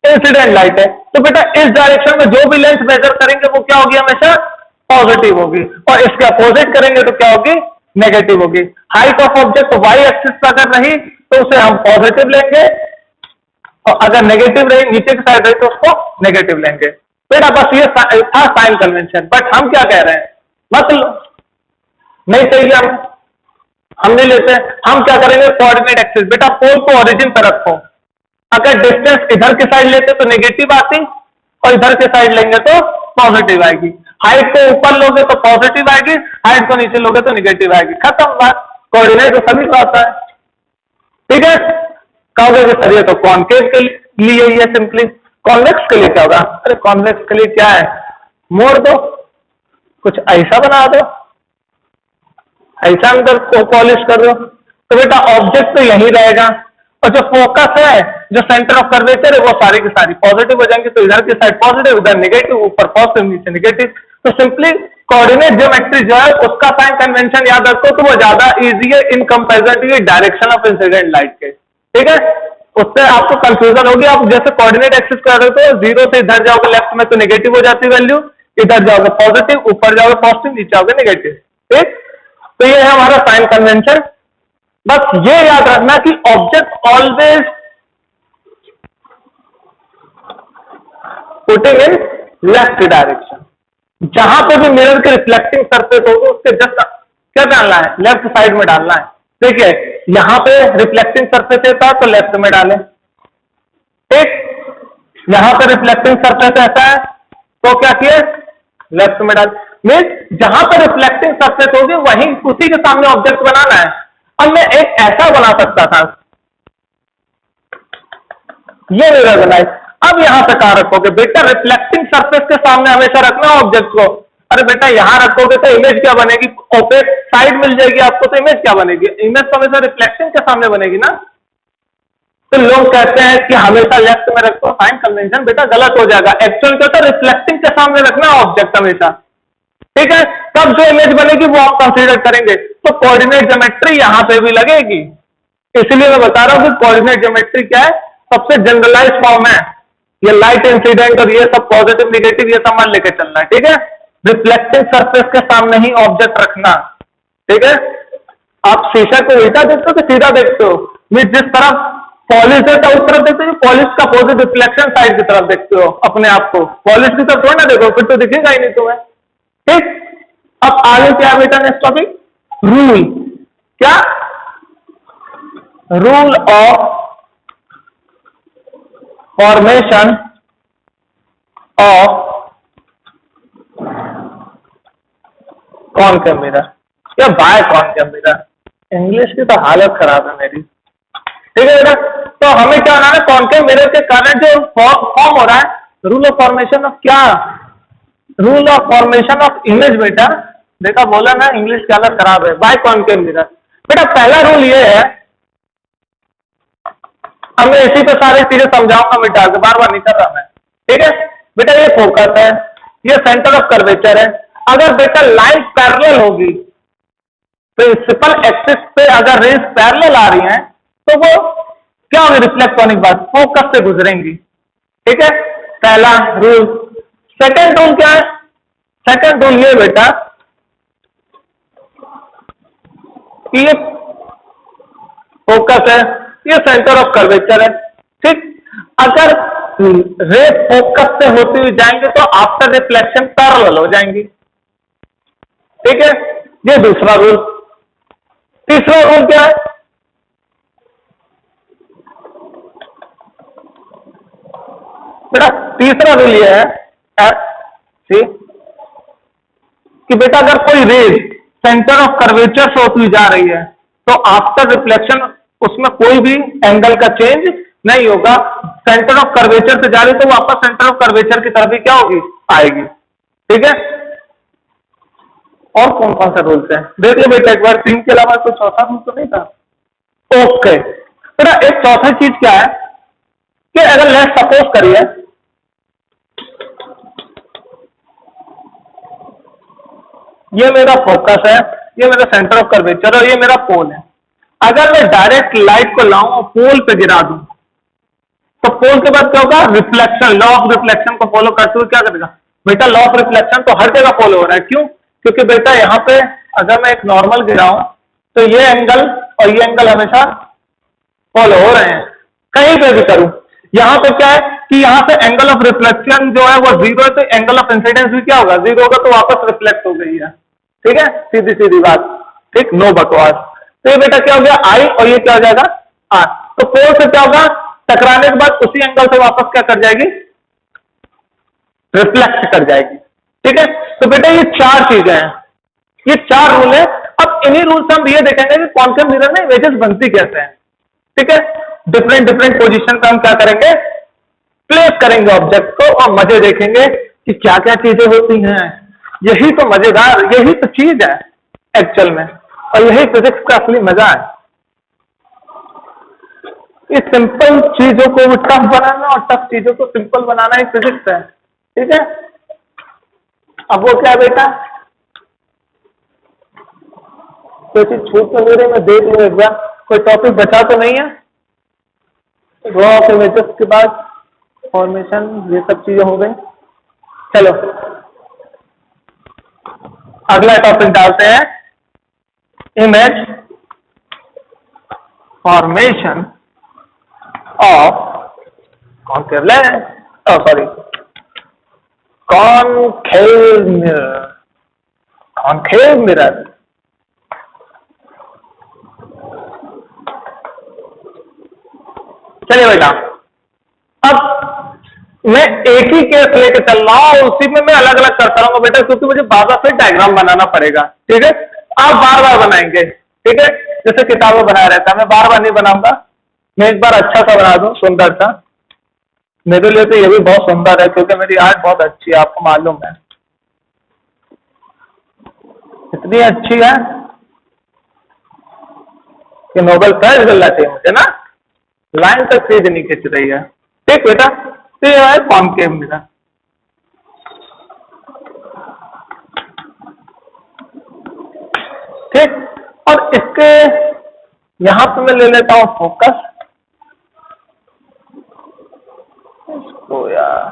इंसिडेंट लाइट है। तो बेटा इस डायरेक्शन में जो भी लेंथ मेजर करेंगे वो क्या होगी, हमेशा पॉजिटिव होगी, और इसके अपोजिट करेंगे तो क्या होगी, नेगेटिव होगी। Height of object Y axis पर अगर रही तो उसे हम पॉजिटिव लेंगे, और अगर नेगेटिव रही, नीचे की साइड रही, तो उसको नेगेटिव लेंगे। बेटा बस ये था साइन कन्वेंशन। बट हम क्या कह रहे हैं, मत लो, नहीं चाहिए, हम नहीं लेते। हम क्या करेंगे, कोऑर्डिनेट एक्सिस, बेटा पोल को ओरिजिन पर रखो। अगर डिस्टेंस इधर की साइड लेते तो नेगेटिव आती और इधर की साइड लेंगे तो पॉजिटिव आएगी। हाइट को ऊपर लोगे तो पॉजिटिव आएगी, हाइट को नीचे लोगे तो नेगेटिव आएगी, खत्म बात। कोऑर्डिनेट तो सभी को आता है, ठीक है। कहोगे कि सर ये तो कॉन्केव के लिए ही है, सिंपली कॉन्वेक्स के लिए क्या होगा, अरे कॉन्वेक्स के लिए क्या है, मोड़ दो, कुछ ऐसा बना दो, ऐसा अंदर को पॉलिश कर दो, तो बेटा ऑब्जेक्ट तो यही रहेगा, और जो फोकस है, जो सेंटर ऑफ कर्वेचर है, वो सारी की सारी पॉजिटिव हो जाएंगे। तो इधर की साइड पॉजिटिव, इधर नेगेटिव, ऊपर पॉजिटिव, नीचे नेगेटिव। तो सिंपली कोऑर्डिनेट ज्योमेट्री जो है उसका साइन कन्वेंशन याद रखो तो वो ज्यादा इजी है in comparison to direction of incident light के, ठीक है। उससे आपको कंफ्यूजन होगी। आप जैसे कोऑर्डिनेट एक्सिस कर रहे हो तो जीरो से इधर जाओगे लेफ्ट में तो नेगेटिव हो जाती वैल्यू, इधर जाओगे पॉजिटिव, ऊपर जाओगे पॉजिटिव, नीचे जाओगे नेगेटिव, ठीक। तो ये है हमारा साइन कन्वेंशन। बस ये याद रखना कि object always putting in left direction. जहां पे भी मिरर के रिफ्लेक्टिंग सरफेस होगी उसके जस्ट क्या डालना है, लेफ्ट साइड में डालना है। देखिए यहां पे रिफ्लेक्टिंग सरफेस था तो लेफ्ट में डालें, ठीक। यहां पे रिफ्लेक्टिंग सरफेस ऐसा है तो क्या किए, लेफ्ट में डाल। मीन्स जहां पर रिफ्लेक्टिंग सरफेस होगी वहीं उसी के सामने ऑब्जेक्ट बनाना है। अब मैं एक ऐसा बना सकता था, ये मिरर बनाई। अब यहां पे कहां रखोगे बेटा, रिफ्लेक्टिंग सरफेस के सामने हमेशा रखना ऑब्जेक्ट को। अरे बेटा यहां रखोगे तो इमेज क्या बनेगी, ओपेक साइड मिल जाएगी आपको, तो इमेज क्या बनेगी, इमेज तो हमेशा रिफ्लेक्टिंग के सामने बनेगी ना। तो लोग कहते हैं कि हमेशा लेफ्ट में रखो, साइन कन्वेंशन बेटा गलत हो जाएगा। एक्चुअल क्या होता है, रिफ्लेक्टिंग के सामने रखना ऑब्जेक्ट हमेशा, ठीक है। तब जो इमेज बनेगी वो आप कंसीडर करेंगे। तो कोऑर्डिनेट ज्योमेट्री यहां पे भी लगेगी, इसलिए मैं बता रहा हूं कि कोऑर्डिनेट ज्योमेट्री क्या है, सबसे जनरलाइज फॉर्म है। ये लाइट इंसिडेंट और ये सब पॉजिटिव नेगेटिव ये सब मान लेके चलना है, ठीक है। रिफ्लेक्टिंग सरफेस के सामने ही ऑब्जेक्ट रखना, ठीक है। आप शीशा को उल्टा देखते हो कि सीधा देखते हो, जिस तरफ पॉलिश है उस तरफ देखते हो, पॉलिश का अपोजिट रिफ्लेक्शन साइड की तरफ देखते हो अपने आप को, पॉलिश की तरफ थोड़ा ना देखो, फिर तो दिखेगा ही नहीं तुम्हें, ठीक। अब आगे क्या बेटा, नेक्स्ट टॉपिक रूल, क्या, rule of formation of concave mirror या बाय कॉनकेव मिरर। इंग्लिश की तो हालत खराब है मेरी, ठीक है बेटा। तो हमें क्या बनाना है, कॉनकेव मिरर के कारण जो फॉर्म हो रहा है, रूल ऑफ फॉर्मेशन ऑफ क्या, rule of formation of image. बेटा देखा बोला ना, इंग्लिश की हालत खराब है, बाय कॉनकेव मिरर। बेटा पहला रूल ये है, अब मैं इसी पे सारी चीजें समझाऊंगा बेटा, बार बार नहीं कर रहा मैं, ठीक है। बेटा ये फोकस है, ये सेंटर ऑफ कर्वेचर है। अगर बेटा लाइन पैरेलल होगी, प्रिंसिपल एक्सिस पे अगर रेज पैरेलल आ रही हैं तो वो क्या होगी, रिफ्लेक्ट होने के बाद फोकस से गुजरेंगी, ठीक है, पहला रूल। सेकंड रूल क्या है, सेकंड रूल ये बेटा कि ये फोकस है, ये सेंटर ऑफ कर्वेचर है, ठीक। अगर रे फोकस से होती हुई जाएंगे तो आफ्टर रिफ्लेक्शन पैरेलल हो जाएंगी, ठीक है। ये दूसरा रूल। तीसरा रूल क्या है, बेटा तीसरा रूल ये है सी कि बेटा अगर कोई रेज सेंटर ऑफ कर्वेचर से होती जा रही है तो आफ्टर रिफ्लेक्शन उसमें कोई भी एंगल का चेंज नहीं होगा। सेंटर ऑफ कर्वेचर से जा रही तो वापस सेंटर ऑफ कर्वेचर की तरफ ही क्या होगी, आएगी। ठीक है, और कौन कौन सा रूल्स है देख लो बेटा एक बार। 3 के अलावा कोई चौथा रूल तो नहीं था। ओके बेटा एक चौथा चीज क्या है कि अगर लेट्स सपोज करिए ये मेरा फोकस है, ये मेरा सेंटर ऑफ कर्वेचर और ये मेरा पोल है। अगर मैं डायरेक्ट लाइट को लाऊं और पोल पे गिरा दूं तो पोल के बाद क्या होगा, रिफ्लेक्शन, लॉ ऑफ रिफ्लेक्शन को फॉलो करते हुए क्या करेगा बेटा, लॉ ऑफ रिफ्लेक्शन तो हर जगह फॉलो हो रहा है। क्यों? क्योंकि बेटा यहां पे अगर मैं एक नॉर्मल गिराऊं तो ये एंगल और ये एंगल हमेशा फॉलो हो रहे हैं, कहीं पे भी करूं। यहां पे क्या है कि यहां पे एंगल ऑफ रिफ्लेक्शन जो है वो 0 है, तो एंगल ऑफ इंसिडेंस भी क्या होगा, 0 होगा, तो वापस रिफ्लेक्ट हो गई है। ठीक है, सीधी सीधी बात, ठीक, नो बकवास। तो ये बेटा क्या हो गया आई और ये क्या हो जाएगा आर। तो पोल से क्या होगा, टकराने के बाद उसी एंगल से वापस क्या कर जाएगी, रिफ्लेक्ट कर जाएगी। ठीक है, तो बेटा ये 4 चीजें हैं, ये 4 रूल है। अब इन्हीं रूल से हम ये देखेंगे कि कॉन्केव मिरर में इमेजेस बनती कैसे हैं। ठीक है, डिफरेंट डिफरेंट पोजीशन पे हम क्या करेंगे, प्लेस करेंगे ऑब्जेक्ट को और मजे देखेंगे कि क्या क्या चीजें होती हैं। यही तो मजेदार, यही तो चीज है एक्चुअल में, और यही फिजिक्स का असली मजा है। इस सिंपल चीजों को टफ बनाना और टफ चीजों को सिंपल बनाना ही फिजिक्स है। ठीक है, अब वो क्या बेटा, कोई चीज छूट तो नहीं रही, मैं देख लूं एक बार, कोई टॉपिक बचा तो नहीं है। रॉ ऑफ इमेजेस के बाद फॉर्मेशन, ये सब चीजें हो गई। चलो अगला टॉपिक डालते हैं, image formation of concave lens, sorry concave mirror, concave mirror. चलिए बेटा, अब मैं एक ही केस लेके चल रहा हूं, उसी में मैं अलग अलग करता रहूंगा बेटा, क्योंकि मुझे बार बार फिर डायग्राम बनाना पड़ेगा। ठीक है, आप बार बार बनाएंगे। ठीक है, जैसे किताबें बनाया रहता है, मैं बार बार नहीं बनाऊंगा, मैं एक बार अच्छा सा बना दूं, सुंदर सा। मेरे लिए तो ये भी बहुत सुंदर है क्योंकि मेरी आर्ट बहुत अच्छी है, आपको मालूम है, इतनी अच्छी है कि नोबेल प्राइज मिलना चाहिए मुझे ना, लाइन तक तेज नहीं खिंच रही है। ठीक बेटा, तो ये है कॉन्केव मिरर। ठीक, और इसके यहां पे मैं ले लेता हूं फोकस, इसको यार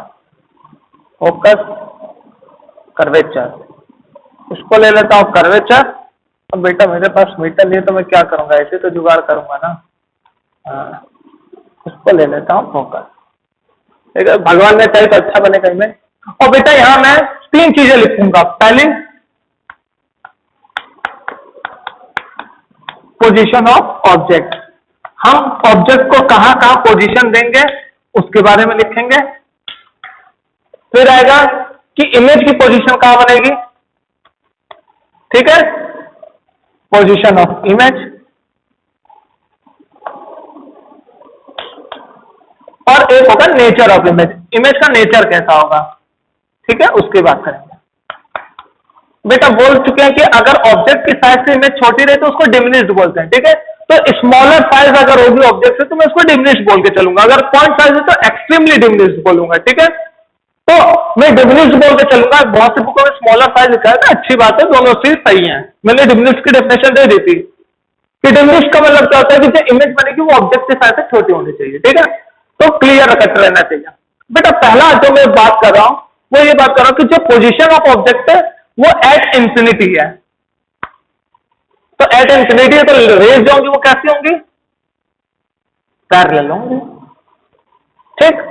फोकस कर्वेचर, इसको ले लेता हूं कर्वेचर। अब बेटा मेरे पास मीटर नहीं है तो मैं क्या करूंगा, ऐसे तो जुगाड़ करूंगा ना। हाँ, इसको ले लेता हूं फोकस। ठीक है, भगवान ने चाहे तो अच्छा बनेगा इमेज। और बेटा यहां मैं 3 चीजें लिखूंगा। पहली, पोजीशन ऑफ ऑब्जेक्ट, हम ऑब्जेक्ट को कहां कहां पोजीशन देंगे उसके बारे में लिखेंगे। फिर आएगा कि इमेज की पोजीशन कहां बनेगी। ठीक है, पोजीशन ऑफ इमेज, और एक होगा नेचर ऑफ इमेज, इमेज का नेचर कैसा होगा। ठीक है, उसकी बात करेंगे। बेटा बोल चुके हैं कि अगर ऑब्जेक्ट की साइज से इमेज छोटी रहे तो उसको डिमिनिश्ड बोलते हैं। ठीक है, तो स्मॉलर साइज अगर होगी ऑब्जेक्ट से तो मैं उसको डिमिनिश्ड बोल के चलूंगा, अगर पॉइंट साइज है तो एक्सट्रीमली डिमिनिश्ड बोलूंगा। ठीक है, तो मैं डिमिनिश्ड बोल के चलूंगा। बहुत सी बुकों में स्मॉलर साइज लिखा है, अच्छी बात है, दोनों चीज सही है। मैंने डिमिनिश्ड की डेफिनेशन दे दी थी कि डिमिनिश्ड का मतलब क्या होता है कि जो इमेज बनेगी वो ऑब्जेक्ट के साइज से छोटी होनी चाहिए। ठीक है, तो क्लियर कट रहना चाहिए। बेटा पहला जो मैं बात कर रहा हूं वो ये बात कर रहा हूं कि जो पोजीशन ऑफ ऑब्जेक्ट है वो एट इंफिनिटी है। तो एट इंफिनिटी है तो रेज जो होंगी वो कैसी होंगी, पैरेलल होंगी। ठीक,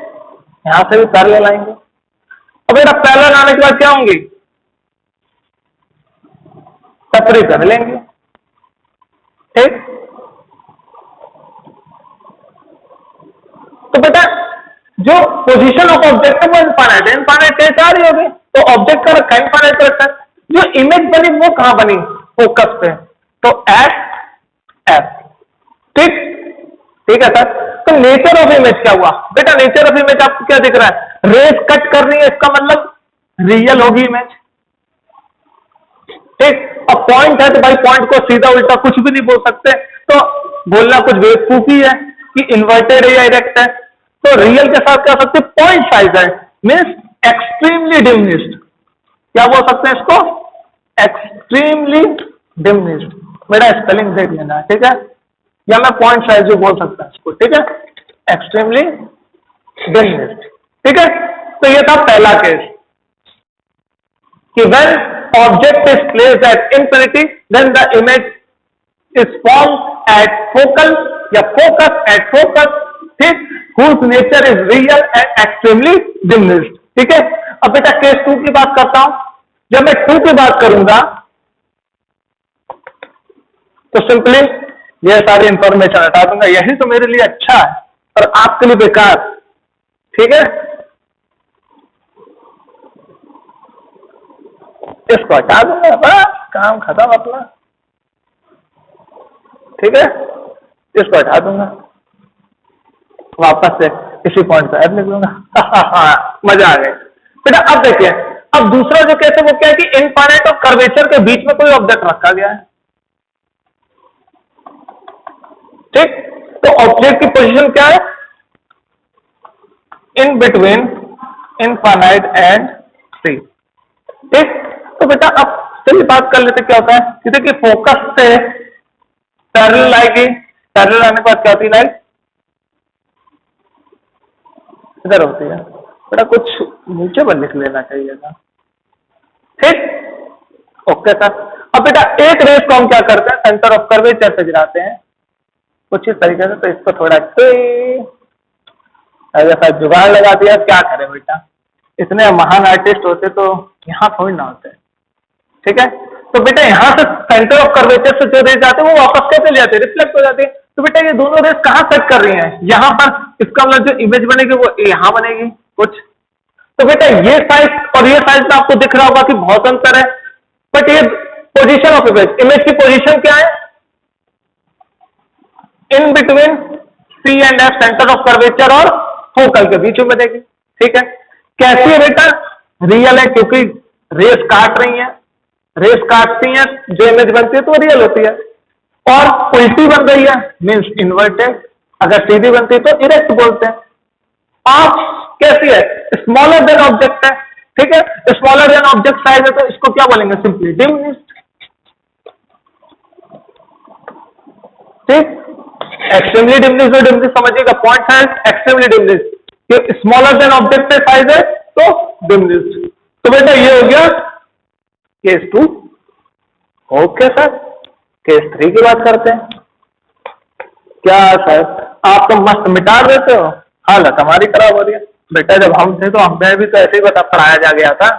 यहां से भी पैरेलल आएंगे। अब बेटा पैरेलल आने के बाद क्या होंगी, सेपरेट मिलेंगे। ठीक, तो बेटा जो पोजीशन ऑफ ऑब्जेक्ट है वो इनफाइनाइट है, इनफाइनाइट है सारी होगी, तो ऑब्जेक्ट का रखा इनफाइनाइट रखा है। जो इमेज बनी वो कहां बनी, फोकस पे, तो एट एफ। ठीक, ठीक है सर। तो नेचर ऑफ इमेज क्या हुआ बेटा, नेचर ऑफ इमेज आपको क्या दिख रहा है, रेस कट कर रही है, इसका मतलब रियल होगी इमेज। ठीक, अब पॉइंट है तो भाई पॉइंट को सीधा उल्टा कुछ भी नहीं बोल सकते, तो बोलना कुछ बेवकूफी है कि इन्वर्टेड है या इरेक्ट है। तो रियल के साथ क्या सकते, पॉइंट साइज है, मीन्स एक्सट्रीमली डिमिनिश्ड। क्या बोल सकते हैं इसको, एक्सट्रीमली डिमिनिश्ड। मेरा स्पेलिंग देख लेना, ठीक है, या मैं पॉइंट साइज भी बोल सकता हूं इसको, ठीक है, एक्सट्रीमली डिमिनिश्ड। ठीक है, तो ये था पहला केस कि when object is placed at infinity then the image is form at focal या फोकस एट फोकस, ठीक, whose nature is real and extremely diminished। ठीक है, अब बेटा केस 2 की बात करता हूं। जब मैं 2 की बात करूंगा तो सिंपली यह सारी इंफॉर्मेशन हटा दूंगा, यही तो मेरे लिए अच्छा है और आपके लिए बेकार। ठीक है, इसको हटा दूंगा, बस काम खत्म अपना। ठीक है, इसको हटा दूंगा, वापस से इसी पॉइंट पर लिख लूंगा। मजा आ गया बेटा। अब देखिए, अब दूसरा जो केस है वो क्या है कि इनफाइनाइट और कर्वेचर के बीच में कोई ऑब्जेक्ट रखा गया है। ठीक, तो ऑब्जेक्ट की पोजीशन क्या है, इन बिटवीन इनफाइनाइट एंड सी। ठीक, तो बेटा अब चलिए बात कर लेते क्या होता है कि देखिए फोकस से पैरेलल आएगी, पैरेलल आने के बाद क्या होती है, लाइट इधर होती है। बेटा कुछ नीचे पर लिख लेना चाहिए था। ठीक, ओके सर। अब बेटा एक रेस को हम क्या करते हैं, सेंटर ऑफ कर्वेचर से गिराते हैं कुछ इस तरीके से। तो इसको थोड़ा ऐसा जुगाड़ लगा दिया, क्या करें बेटा, इतने महान आर्टिस्ट होते तो यहां थोड़ी ना होते। ठीक है, तो बेटा यहां से सेंटर ऑफ कर्वेचर से जो रेस जाते हैं वो वापस कैसे ले जाते हैं, रिफ्लेक्ट हो जाते हैं। तो बेटा ये दोनों रेस कहां सेट कर रही हैं, यहां पर। इसका मतलब जो इमेज बनेगी वो यहां बनेगी कुछ। तो बेटा ये साइज और ये साइज में आपको दिख रहा होगा कि बहुत अंतर है, बट ये पोजीशन ऑफ इमेज, इमेज की पोजीशन क्या है, in between C and F, centre of curvature और फोकल के बीच में बनेगी। ठीक है, कैसी है बेटा, रियल है, क्योंकि रेस काट रही है, रेस काटती है, जो इमेज बनती है तो रियल होती है। और उल्टी बन रही है मीन्स इन्वर्टेड, अगर सीधी बनती है तो इरेक्ट बोलते हैं। आप कैसी है, स्मॉलर देन ऑब्जेक्ट है। ठीक है, स्मॉलर देन ऑब्जेक्ट साइज है तो इसको क्या बोलेंगे, सिंपली डिमिनिश्ड। ठीक, एक्सट्रीमली डिमिनिश्ड, डिमिनिश्ड समझिएगा, point size extremely diminished, smaller than object size है तो डिमिनिश्ड। तो बेटा ये हो गया केस 2। ओके सर, केस 3 की बात करते हैं। क्या सर आप तो मस्त मिटा देते हो, हालत हमारी खराब हो रही है। बेटा जब हम थे तो हमें भी तो ऐसे ही बता पढ़ाया जा गया था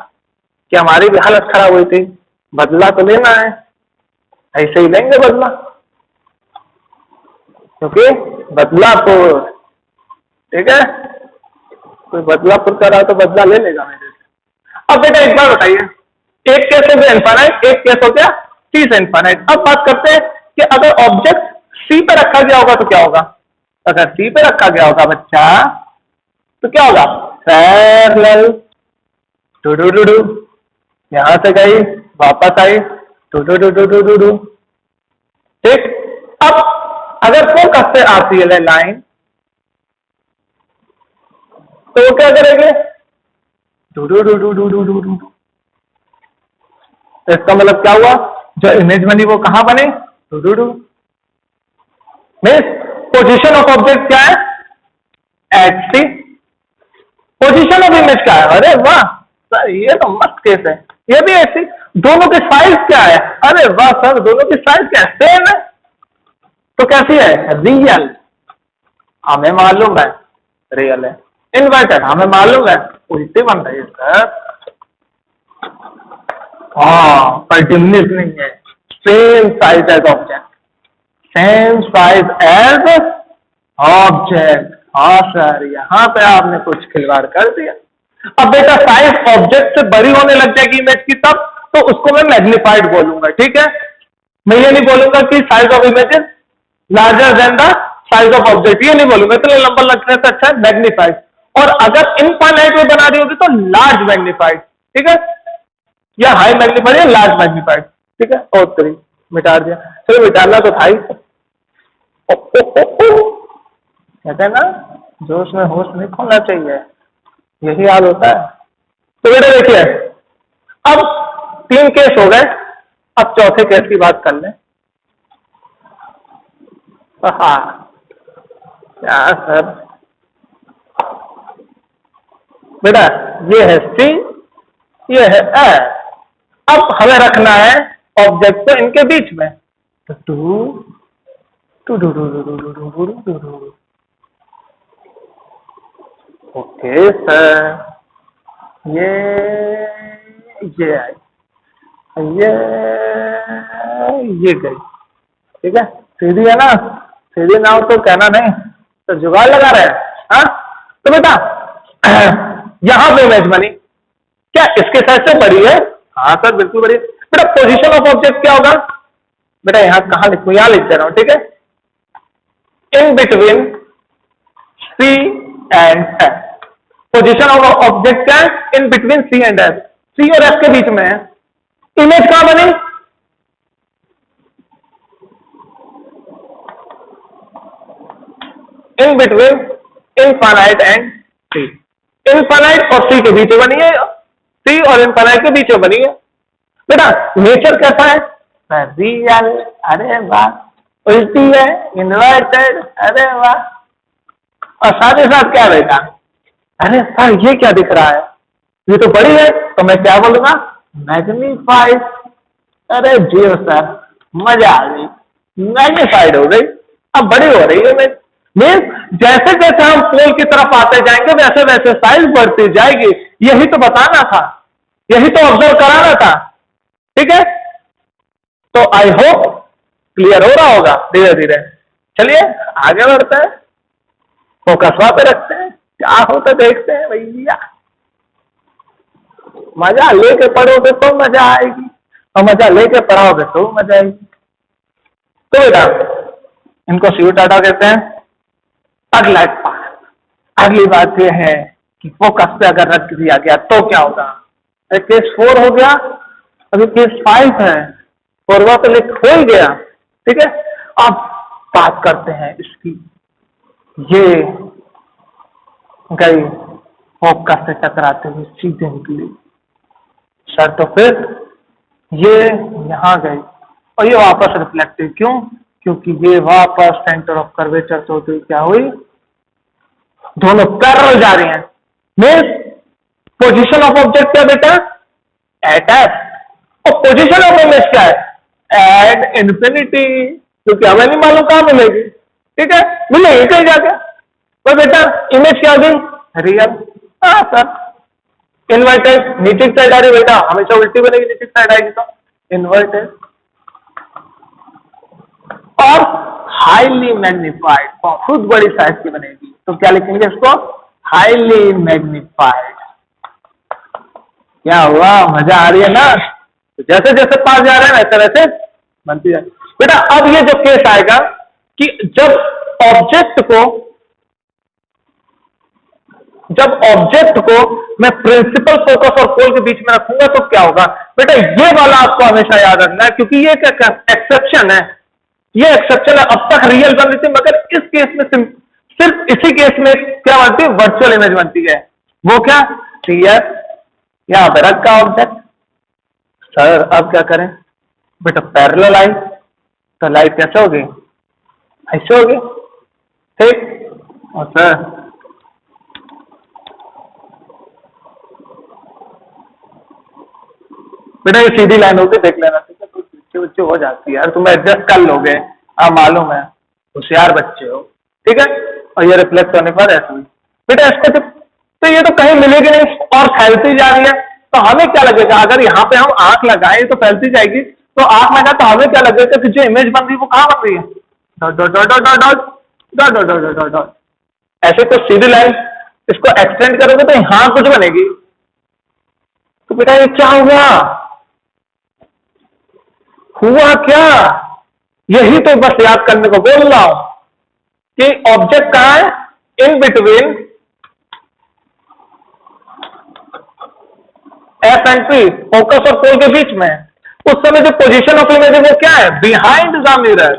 कि हमारी भी हालत खराब हुई थी, बदला तो लेना है, ऐसे ही लेंगे बदला, क्योंकि बदलापुर, ठीक है, कोई बदलापुर का रहा तो बदला ले लेगा मेरे से। अब बेटा एक बार बताइए, एक केस हो गया इनफाइनाइट, एक केस हो गया सी से इनफाइनाइट। अब बात करते हैं कि अगर ऑब्जेक्ट सी पे रखा गया होगा तो क्या होगा। अगर सी पे रखा गया होगा बच्चा तो क्या होगा, पैरेलल टू डू डू डू, यहां से गई वापस आई टू डू डू डू डू डू डू। ठीक, अब अगर फोकस से आती है लाइन तो वो क्या करेंगे, डू डू डू डू डू डू डू डू। तो इसका मतलब क्या हुआ, जो इमेज बनी वो कहां बने, डू डू डू। मीन्स पोजीशन ऑफ ऑब्जेक्ट क्या है, at C. Position of image क्या है, अरे वाह सर ये तो मस्त केस है, ये भी ऐसी। दोनों की साइज क्या है, अरे वाह सर दोनों की साइज क्या है, सेम है। तो कैसी है, रियल, हमें मालूम है रियल है। इन्वर्टेड हमें मालूम है उल्टी बन रही है सर, हाँ पर डिमिनिश नहीं है, same size as object, same size as object. हाँ सर, यहाँ पे आपने कुछ खिलवाड़ कर दिया। अब बेटा साइज ऑब्जेक्ट से बड़ी होने लग जाएगी इमेज की तब, तो उसको मैं मैग्नीफाइड बोलूंगा, ठीक है। मैं ये नहीं बोलूंगा कि size of image is larger than the size of object, ये नहीं बोलूंगा, इतना लंबा लगने से अच्छा है मैग्नीफाइड। और अगर इनफाइनाइट में बना रही होगी तो लार्ज मैग्नीफाइड, ठीक है, या हाई मैग्नीफाइड या लार्ज मैग्नीफाइड, ठीक है। और तरी मिटा दिया, चलो मिटाना तो था ही। कहते हैं ना, जोश में होश नहीं खोना चाहिए, यही हाल होता है। तो बेटा देखिए, अब 3 केस हो गए, अब चौथे केस की बात कर लें। हाँ क्या सर, बेटा ये है C, ये है A। अब हमें रखना है ऑब्जेक्ट को इनके बीच में, तो ओके सर, ये गई, ठीक है। सीधी है ना, सीधी ना हो तो कहना नहीं, तो जुगाड़ लगा रहे हैं। हाँ तो बेटा यहां पे इमेज बनी, क्या इसके साइज से बड़ी है? हाँ सर बिल्कुल बड़ी है। बेटा पोजीशन ऑफ ऑब्जेक्ट क्या होगा? बेटा यहां कहां लिखूं, यहां लिख दे रहा हूं, ठीक है। In between C and F, position of object क्या है? In between C and F, C और F के बीच में है। इमेज कहां बनी? इन between infinite and C, infinite और C के बीच में बनी है, C और इनफाइनाइट के बीच में बनी है। बेटा नेचर कैसा है? रियल, अरे वाह। उल्टी है, इन्वर्टेड, अरे वाह। और साथ ही साथ क्या बेटा, अरे सर ये क्या दिख रहा है, ये तो बड़ी है, तो मैं क्या बोलूंगा? मैग्नीफाइड। अरे जियो सर, मजा आ गई, मैग्नीफाइड हो गई, अब बड़ी हो रही है। मीन्स जैसे जैसे हम पोल की तरफ आते जाएंगे वैसे वैसे साइज बढ़ती जाएगी, यही तो बताना था, यही तो ऑब्जर्व कराना था, ठीक है। तो आई होप क्लियर हो रहा होगा धीरे धीरे। चलिए आगे बढ़ते हैं, फोकस वहां पे रखते हैं, क्या होता देखते हैं भैया। मजा लेके पढ़ोगे तो मजा आएगी, और मजा लेके पढ़ाओगे तो मजा आएगी। तो बेटा इनको सीयू टाटा कहते हैं। अगली बात यह है कि फोकस पे अगर रख दिया गया तो क्या होगा। केस 4 हो गया, अभी केस 5 है, 4वां तो लिख हो ही गया, ठीक है। अब बात करते हैं इसकी, ये गई फोकस से टकराते हुए सीधे निकली सर, तो फिर ये यहां गई और ये वापस रिफ्लेक्टिव, क्यों? क्योंकि ये वापस सेंटर ऑफ कर्वेचर से होती क्या हुई, दोनों पैरेलल जा रही हैं। मीन्स पोजीशन ऑफ ऑब्जेक्ट क्या बेटा? एट F, और पोजीशन ऑफ इमेज क्या है? एट इंफिनिटी, क्योंकि हमें नहीं मालूम कहां मिलेगी, ठीक है, मिलेगी कहीं जाके। तो बेटा इमेज क्या होगी? रियल। हाँ सर, इन्वर्टेड नीचे साइड आ रही बेटा, हमेशा उल्टी बनेगी, नीचे साइड आएगी तो इन्वर्टेड। और हाईली मैग्नीफाइड, बहुत बड़ी साइज की बनेगी, तो क्या लिखेंगे इसको? Highly magnified. क्या हुआ, मजा आ रही है ना? तो जैसे जैसे पास जा रहे हैं वैसे वैसे बनती है बेटा। अब ये जो केस आएगा कि जब ऑब्जेक्ट को मैं प्रिंसिपल फोकस और पोल के बीच में रखूंगा तो क्या होगा बेटा, ये वाला आपको हमेशा याद रखना है, क्योंकि ये एक्सेप्शन है, ये एक्सेप्शन है। अब तक रियल बन रही थी, मगर इस केस में सिर्फ इसी केस में क्या बनती है? वर्चुअल इमेज बनती है। वो क्या? रियल, यहां पे रखा ऑब्जेक्ट। सर अब क्या करें बेटा? पैरेलल आई तो लाइट कैसे होगी? ऐसे होगी, ठीक। और सर बेटा ये सीधी लाइन होती, देख लेना, ठीक है। तो बच्चे हो जाती है यार, तुम एडजस्ट कर लोगे, हाँ मालूम है, होशियार बच्चे हो, ठीक है। और ये रिफ्लेक्ट होने पर ऐसा बेटा इसको तो ये तो कहीं मिलेगी नहीं और फैलती जा रही है, तो हमें क्या लगेगा? अगर यहाँ पे हम आंख लगाएं तो फैलती जाएगी, तो आंख लगा तो हमें क्या लगेगा कि जो इमेज बन रही है वो कहाँ बन रही है? Dot dot dot dot dot dot dot dot dot dot dot, ऐसे तो सीधी लाइन इसको एक्सटेंड करोगे तो यहां कुछ बनेगी। तो बेटा ये क्या हुआ, हुआ क्या, यही तो बस याद करने को बोल रहा हूं कि ऑब्जेक्ट कहां है, in between F and P, focus और पोल के बीच में। उस समय जो पोजीशन ऑफ इमेज है वो क्या है, behind the mirror,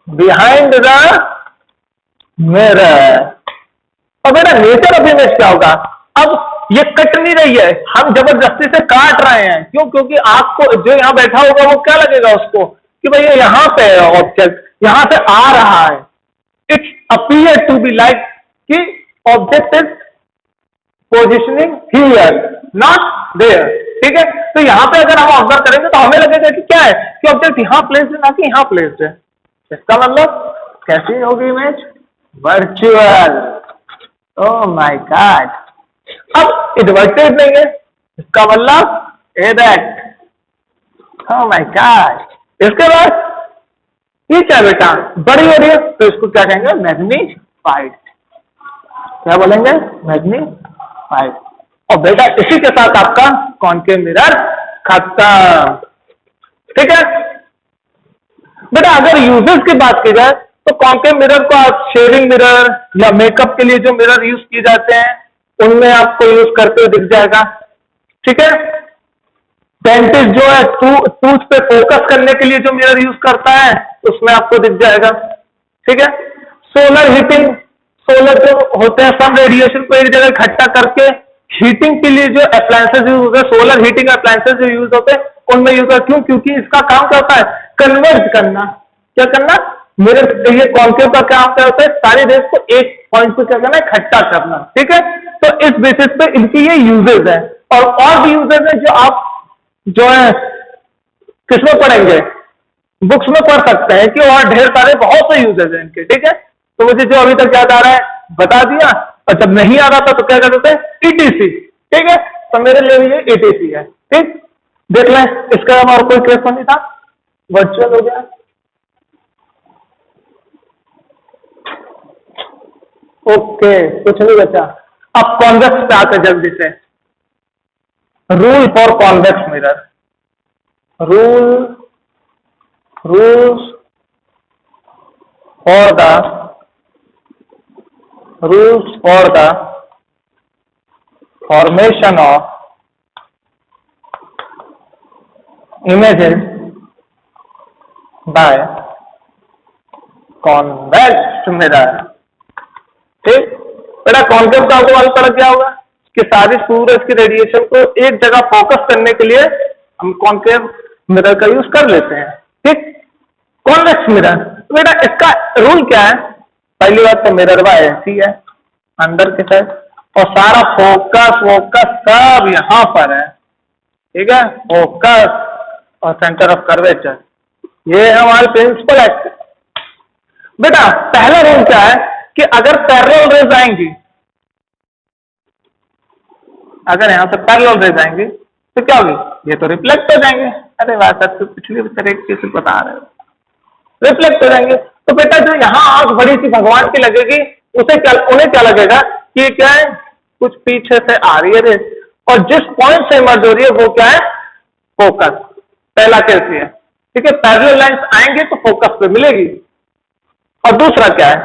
behind the mirror. और बेटा नेचर ऑफ इमेज क्या होगा, अब ये कट नहीं रही है, हम जबरदस्ती से काट रहे हैं, क्यों, क्योंकि आपको जो यहां बैठा होगा वो क्या लगेगा उसको कि भाई ये यहां पे है ऑब्जेक्ट, यहां से आ रहा है। It's appear to be like कि object is positioning here not there, ठीक है। तो यहां पे अगर हम ऑब्जर्व करेंगे तो हमें लगेगा कि क्या है कि ऑब्जेक्ट यहां प्लेस्ड है ना कि यहां प्लेस्ड है। इसका मतलब कैसी होगी image, virtual. Oh my God, अब इन्वर्टेड नहीं है, इसका मतलब ए दैट, ओह माय गॉड। इसके बाद ये क्या बेटा, बड़ी हो रही है तो इसको क्या कहेंगे, मैग्नीफाइड। क्या बोलेंगे, मैग्नीफाइड। और बेटा इसी के साथ आपका कॉनकेव मिरर खत्म, ठीक है बेटा। अगर यूजेस की बात की जाए तो कॉनकेव मिरर को आप शेविंग मिरर या मेकअप के लिए जो मिरर यूज किए जाते हैं उनमें आपको यूज करते हुए दिख जाएगा, ठीक है। डेंटिस्ट जो है टूथ पे फोकस करने के लिए जो मिरर यूज करता है उसमें आपको दिख जाएगा, ठीक है। सोलर हीटिंग, सोलर जो होते हैं सम रेडिएशन को एक जगह इकट्ठा करके हीटिंग के लिए जो अप्लायंसेज यूज होते हैं, सोलर हीटिंग अप्लायंसेज जो यूज होते हैं उनमें यूज होता है। क्यों, क्योंकि इसका काम क्या होता है, कन्वर्ज करना। क्या करना, मिरर ये कॉन्केव का काम क्या होता है, सारी रेस को एक पॉइंट पे क्या करना, इकट्ठा करना, ठीक है। तो इस बेसिस पे इनकी ये यूजेज है। और भी यूजेज है जो आप जो है किसमें पढ़ेंगे, बुक्स में पढ़ सकते हैं कि और ढेर सारे बहुत से यूजेज हैं इनके, ठीक है। तो मुझे जो अभी तक याद आ रहा है बता दिया, और जब नहीं आ रहा था तो क्या कर देते हैं, ईटीसी, ठीक है। तो मेरे लिए ये ईटीसी है, ठीक। देख लें, इसका और कोई क्वेश्चन नहीं था, वर्चुअल हो गया। ओके, कुछ नहीं बचा। अब कॉन्वेक्स पे आते जल्दी से, rule for convex mirror, rules for the formation of images by convex mirror, ठीक बेटा। कॉन्केव का आपको मालूम पड़ा क्या होगा कि सारी सूरज की रेडिएशन को एक जगह फोकस करने के लिए हम कॉन्केव मिरर का यूज कर लेते हैं, ठीक। कॉन्वेक्स मिरर, बेटा इसका रूल क्या है, पहली बात तो मिरर वाई ऐसी है अंदर के साइड, और सारा फोकस सब यहां पर है, ठीक है। फोकस और सेंटर ऑफ कर्वेचर, ये है हमारे प्रिंसिपल एक्ट। बेटा पहला रूल क्या है कि अगर पैरेलल रेज आएंगी, अगर यहां से पैरेलल रेज आएंगी तो क्या होगी, ये तो रिफ्लेक्ट हो जाएंगे। अरे बात तो पिछली तरीके से बता रहे हो, रिफ्लेक्ट हो जाएंगे। तो बेटा जो यहां आंख बड़ी सी भगवान की लगेगी, उन्हें क्या लगेगा कि क्या है, कुछ पीछे से आ रही है रेज, और जिस पॉइंट से इमर्ज हो रही है वो क्या है, फोकस। पहला केस ये है, ठीक है। पैरेलल लाइंस आएंगे तो फोकस पे मिलेगी। और दूसरा क्या है,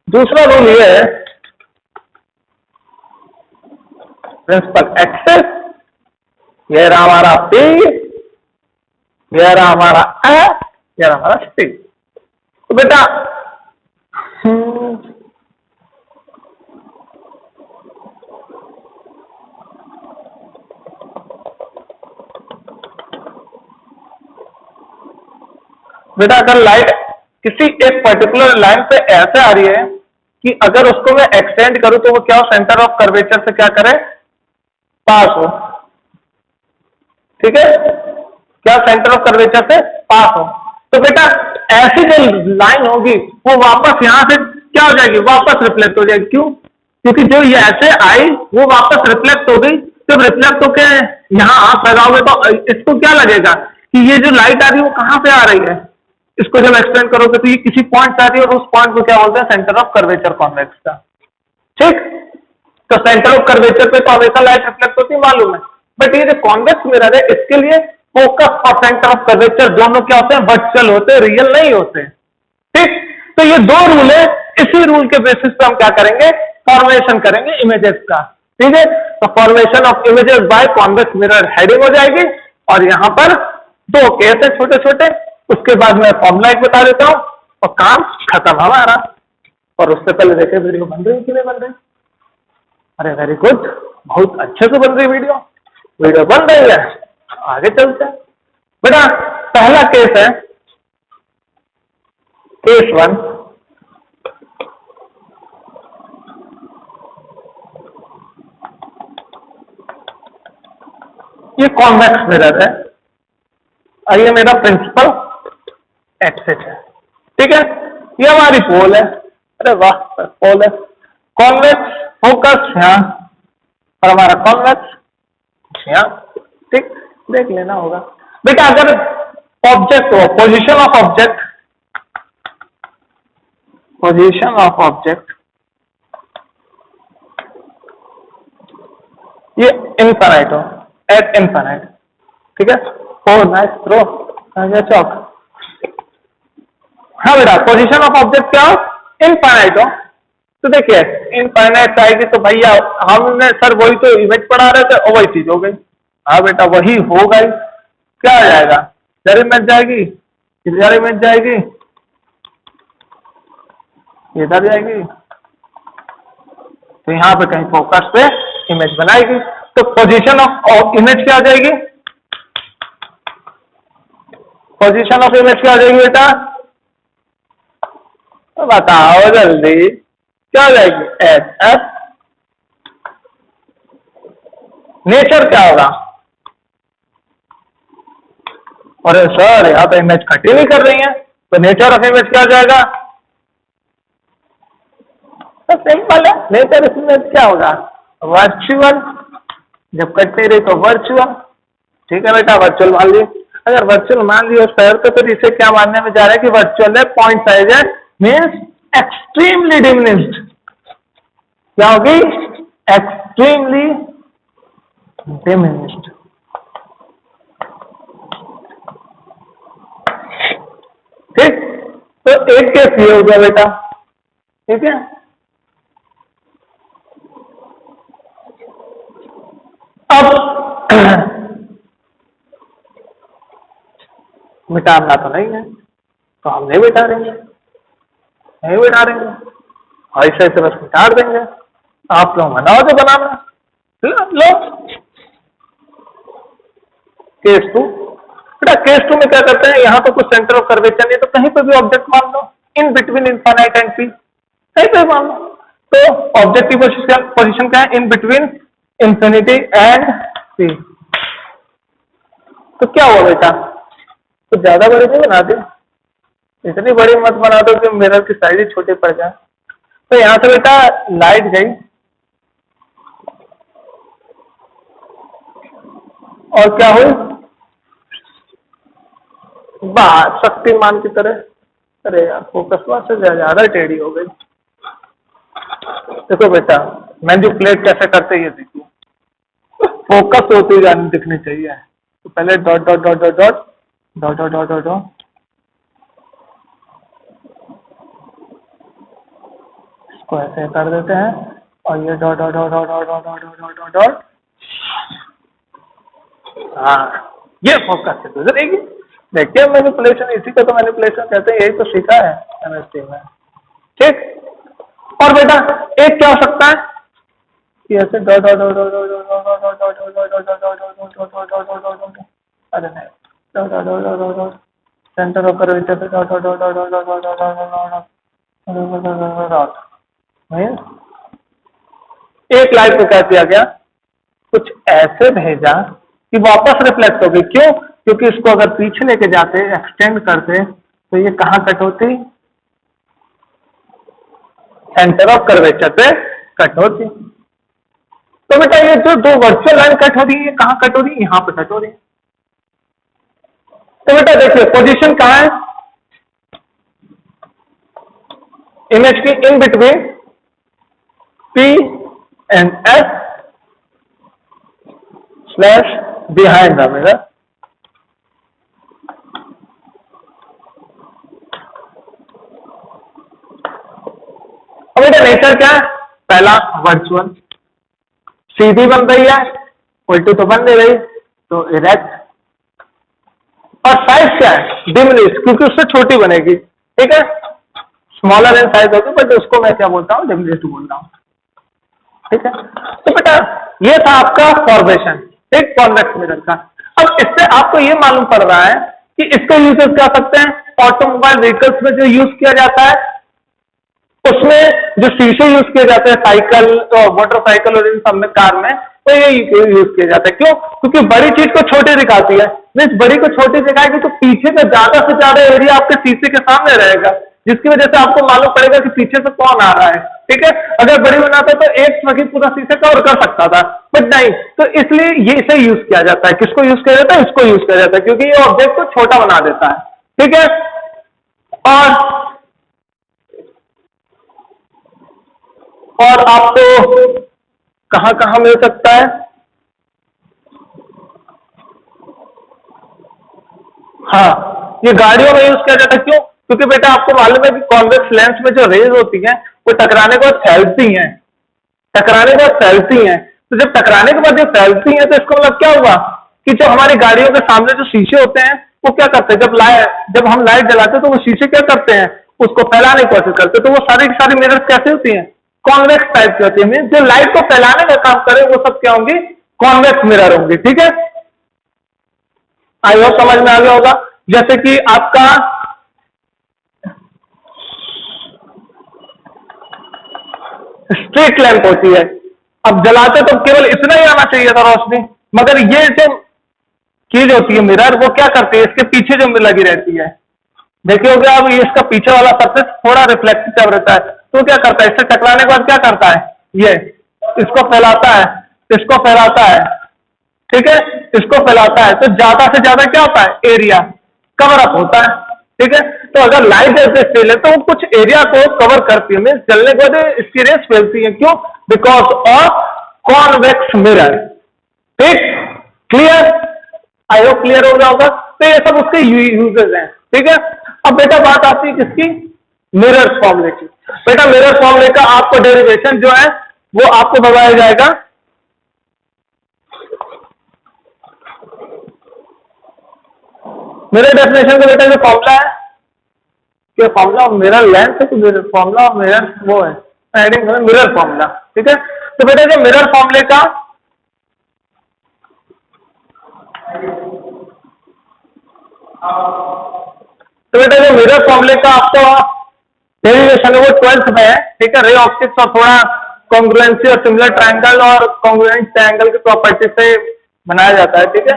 दूसरा रूल ये है, प्रिंसिपल एक्सेस, ये रहा हमारा P, ये रहा हमारा A, ये रहा हमारा C। तो बेटा अगर लाइट किसी एक पर्टिकुलर लाइन पे ऐसे आ रही है कि अगर उसको मैं एक्सटेंड करूं तो वो क्या हो, सेंटर ऑफ कर्वेचर से क्या करे, पास हो, ठीक है। क्या सेंटर ऑफ कर्वेचर से पास हो। तो बेटा ऐसी जो लाइन होगी वो वापस यहां से क्या हो जाएगी, वापस रिफ्लेक्ट हो जाएगी। क्यों, क्योंकि जो ये ऐसे आई वो वापस रिफ्लेक्ट हो गई। जब रिफ्लेक्ट होके यहां आप लगाओगे तो इसको क्या लगेगा कि ये जो लाइट आ रही है वो कहां से आ रही है, इसको जब एक्सटेंड करोगे तो ये किसी पॉइंट से आती है और उस पॉइंट को क्या बोलते हैं, सेंटर ऑफ कर्वेचर कॉन्वेक्स का। ठीक, तो सेंटर ऑफ कर्वेचर पे तो हमेशा लाइट रिफ्लेक्ट होती है, मालूम है। बट ये जो कॉन्वेक्स मिरर है इसके लिए फोकस और सेंटर ऑफ कर्वेचर दोनों क्या होते हैं, वर्चुअल होते हैं, रियल नहीं होते। ठीक, तो ये दो रूल है, इसी रूल के बेसिस पे हम क्या करेंगे, फॉर्मेशन करेंगे इमेजेस का। ठीक है, तो formation of images by convex mirror heading हो जाएगी, और यहां पर दो केस है छोटे छोटे, उसके बाद मैं फॉर्मूला एक बता देता हूं और काम खत्म हमारा। और उससे पहले देखे वीडियो बन रही है कि नहीं बन रही? अरे वेरी गुड, बहुत अच्छे से बन रही वीडियो, वीडियो बन रही है, आगे चलते हैं। बेटा पहला केस है केस 1, ये कॉन्वेक्स मिरर है और ये मेरा प्रिंसिपल एक्सिस है। ठीक है, ये हमारी पोल है, अरे वाह पोल है, कॉन्वेक्स फोकस यहां और हमारा कॉन्वेक्स यहां। ठीक, देख लेना होगा बेटा। अगर ऑब्जेक्ट हो, position of object, position of object ये इनफाइनाइट हो, एट इनफाइनाइट। ठीक है, ओ नाइस थ्रो, चौक। हाँ बेटा, पोजीशन ऑफ ऑब्जेक्ट क्या हो, इनफाइनाइट हो। तो देखिए इनफाइनाइट आएगी तो भैया हमने सर वही तो इमेज पढ़ा रहे थे और वही चीज हो गई। हाँ बेटा वही हो गई, क्या आ जाएगा, इधर इमेज जाएगी, इधर इमेज जाएगी, इधर जाएगी, तो यहाँ पे कहीं फोकस पे इमेज बनाएगी। तो पोजीशन ऑफ इमेज क्या आ जाएगी, पोजीशन ऑफ इमेज क्या आ जाएगी बेटा, तो बताओ जल्दी, क्या हो जाएगी, एच एफ। नेचर क्या होगा, और सर यहाँ पे इमेज कट ही नहीं कर रही है, तो नेचर ऑफ इमेज क्या हो जाएगा, तो सिंपल है, नेचर ऑफ इमेज क्या होगा, वर्चुअल। जब कट नहीं रही तो वर्चुअल। ठीक है बेटा, वर्चुअल मान ली। अगर वर्चुअल मान लिया सर तो फिर इसे क्या मानने में जा रहा है कि वर्चुअल है, पॉइंट साइज है, मीन्स एक्सट्रीमली डिमिनिश्ड। क्या होगी, एक्सट्रीमली डिमिनिश्ड। ठीक, तो एक केस ये हो गया बेटा। ठीक है, अब मिटाना तो नहीं है, तो हम नहीं मिटा देंगे, नहीं मिटा देंगे, ऐसे ऐसे बस मिटा देंगे। आप लोग बनाओ जो बनाना, लो। केस 2 बेटा, केस 2 में क्या करते हैं, यहाँ तो कुछ सेंटर ऑफ कर्वेचर नहीं, तो कहीं पर भी ऑब्जेक्ट मान लो, in between infinite and P, कहीं पर मान लो। तो ऑब्जेक्ट की पोजीशन क्या है, in between infinity and P. तो क्या हुआ बेटा, तो ज्यादा बड़ी नहीं बना दे, इतनी बड़ी मत बना दो कि मिरर की साइज ही छोटे पड़ जाए। तो यहां से बेटा लाइट गई और क्या हुई, बाहर शक्तिमान की तरह। अरे यार फोकस से ज्यादा टेढ़ी हो गई। देखो बेटा मैनिपुलेट कैसे करते ये देखो, फोकस होती जानी दिखनी चाहिए। तो पहले dot dot dot dot dot dot dot dot dot dot, इसको ऐसे कर देते हैं और ये dot dot dot dot dot dot dot dot dot, हाँ ये फोकस से गुजरेगी। देखिए मैनिपुलेशन, इसी को तो मैनिपुलेशन कहते हैं, यही तो सीखा है केमिस्ट्री में। ठीक, और बेटा एक क्या हो सकता है, ऐसे dot dot dot dot dot dot dot dot dot dot dot dot dot dot dot dot dot, अरे नहीं, dot dot dot dot dot dot, centre of curvature पे dot dot dot dot dot dot dot dot dot. एक light को क्या किया गया, कुछ ऐसे भेजा कि वापस रिफ्लेक्ट हो गई। क्यों, क्योंकि इसको अगर पीछे लेके जाते, एक्सटेंड करते, तो ये कहाँ कट होती, सेंटर ऑफ कर्वेचर पे कट होती। तो बेटा ये जो दो वर्चुअल लाइन कट हो रही है, कहाँ कट हो रही है, यहाँ पे कट हो रही है। तो बेटा देखिए पोजीशन कहाँ है, इमेज की in between P and S slash behind the mirror. अब बेटा नेचर क्या है? पहला वर्चुअल, सीधी बन रही है, उल्टी तो बन नहीं रही, तो इरेक्ट। और साइज क्या है? डिमिनिश, क्योंकि उससे छोटी बनेगी, ठीक है, स्मॉलर इन साइज होगी, बट उसको मैं क्या बोलता हूँ? डिमिनिश बोलता हूँ, ठीक है। तो बेटा ये था आपका फॉर्मेशन एक कॉन्वेक्स मिरर का। अब इससे आपको ये मालूम पड़ रहा है कि इसके यूजेस क्या सकते हैं। ऑटोमोबाइल व्हीकल्स में जो यूज किया जाता है, उसमें जो शीशे यूज किए जाते हैं साइकिल और मोटरसाइकिल और इन सब में, कार में, तो ये यूज किया जाता है। क्यों? क्योंकि बड़ी चीज को छोटी दिखाती है। मीन्स बड़ी को छोटी दिखाएगी तो पीछे में ज्यादा से ज्यादा एरिया आपके शीशे के सामने रहेगा, जिसकी वजह से आपको मालूम पड़ेगा कि पीछे से कौन आ रहा है, ठीक है। अगर बड़ी बनाता तो एक सकी पूरा शीशे कवर कर सकता था, बट नहीं, तो इसलिए ये इसे यूज किया जाता है। किसको यूज किया जाता है? इसको यूज किया जाता है, क्योंकि ये ऑब्जेक्ट को छोटा बना देता है, ठीक है। और आपको कहां कहां मिल सकता है? हाँ, ये गाड़ियों में यूज किया जाता है। क्यों? क्योंकि बेटा आपको मालूम है कि कॉन्वेक्स लेंस में जो रेज होती हैं वो टकराने के बाद फैलती हैं, टकराने के बाद फैलती हैं। तो जब टकराने के बाद जब फैलती हैं तो इसका मतलब क्या हुआ कि जो हमारी गाड़ियों के सामने जो शीशे होते हैं वो क्या करते हैं, जब हम लाइट जलाते हैं तो वो शीशे क्या करते हैं? उसको फैलाने की कोशिश करते हैं। तो वो सारी की सारी मिरर्स कैसे होती हैं? कॉन्वेक्स टाइप की होती है। मीन्स जो लाइट को फैलाने का काम करे वो सब क्या होंगी? कॉन्वेक्स मिरर होंगी, ठीक है। आई होप समझ में आ गया होगा। जैसे कि आपका स्ट्रीट लैंप होती है, अब जलाते तो केवल इतना ही आना चाहिए था रोशनी, मगर ये जो चीज होती है मिरर, वो क्या करती है? इसके पीछे जो लगी रहती है, देखिए हो गया। अब ये इसका पीछे वाला सरफेस थोड़ा रिफ्लेक्टिव रहता है, तो क्या करता है? इससे टकराने के बाद क्या करता है? ये इसको फैलाता है, इसको फैलाता है, ठीक है, इसको फैलाता है। तो ज्यादा से ज्यादा क्या होता है? एरिया कवर अप होता है, ठीक है। तो अगर लाइट जैसे फेल है तो वो कुछ एरिया को कवर करती है, मीन जलने के बाद इसकी रेस फैलती है। क्यों? बिकॉज ऑफ कॉन्वेक्स मिरर, ठीक, क्लियर? आई होप क्लियर हो गया होगा। तो ये सब उसके यूजेस हैं, ठीक है। अब बेटा बात आती है किसकी? मिरर फॉर्मूले की। बेटा मिरर फॉर्मूले का आपको डेरिवेशन जो है वो आपको बताया जाएगा। मिरर डेफिनेशन का बेटा जो फॉर्मूला है, क्या फॉर्मूला मिरर लेंथ है, तो मिरर फॉर्मूला मिरर वो है एडिंग मिरर फॉर्मूला, ठीक है। तो बेटा जो मिरर फॉर्मूले का आपको डेरिवेशन है वो 12th में है, ठीक है। रे ऑप्टिक्स और थोड़ा कॉन्ग्रुएंसी और सिमिलर ट्रायंगल और कॉन्ग्रुएंट ट्रायंगल की प्रॉपर्टी से बनाया जाता है, ठीक है।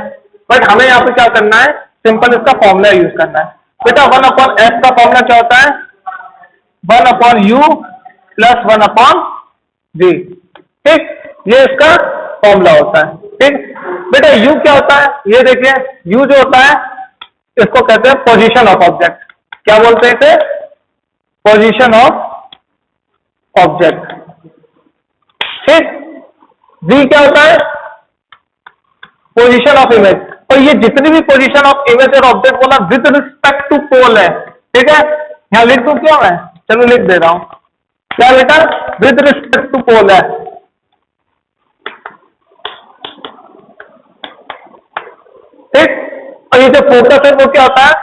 बट हमें यहाँ पे क्या करना है? सिंपल इसका फॉर्मूला यूज करना है। बेटा 1/s का फॉर्मूला क्या होता है? 1/u + 1/v, ठीक, ये इसका फॉर्मूला होता है, ठीक। बेटा u क्या होता है? ये देखिए, u जो होता है इसको कहते हैं पोजीशन ऑफ ऑब्जेक्ट। क्या बोलते हैं इसे? पोजीशन ऑफ ऑब्जेक्ट, ठीक। v क्या होता है? Position of image. और ये जितनी भी पोजीशन ऑफ इमेज और ऑब्जेक्ट बोला विद रिस्पेक्ट टू पोल है, ठीक है। यहां लिख दूं क्यों है? चलो लिख दे रहा हूं। क्या बेटा? विद रिस्पेक्ट टू पोल है, ठीक। और ये जो फोकस है वो क्या होता है?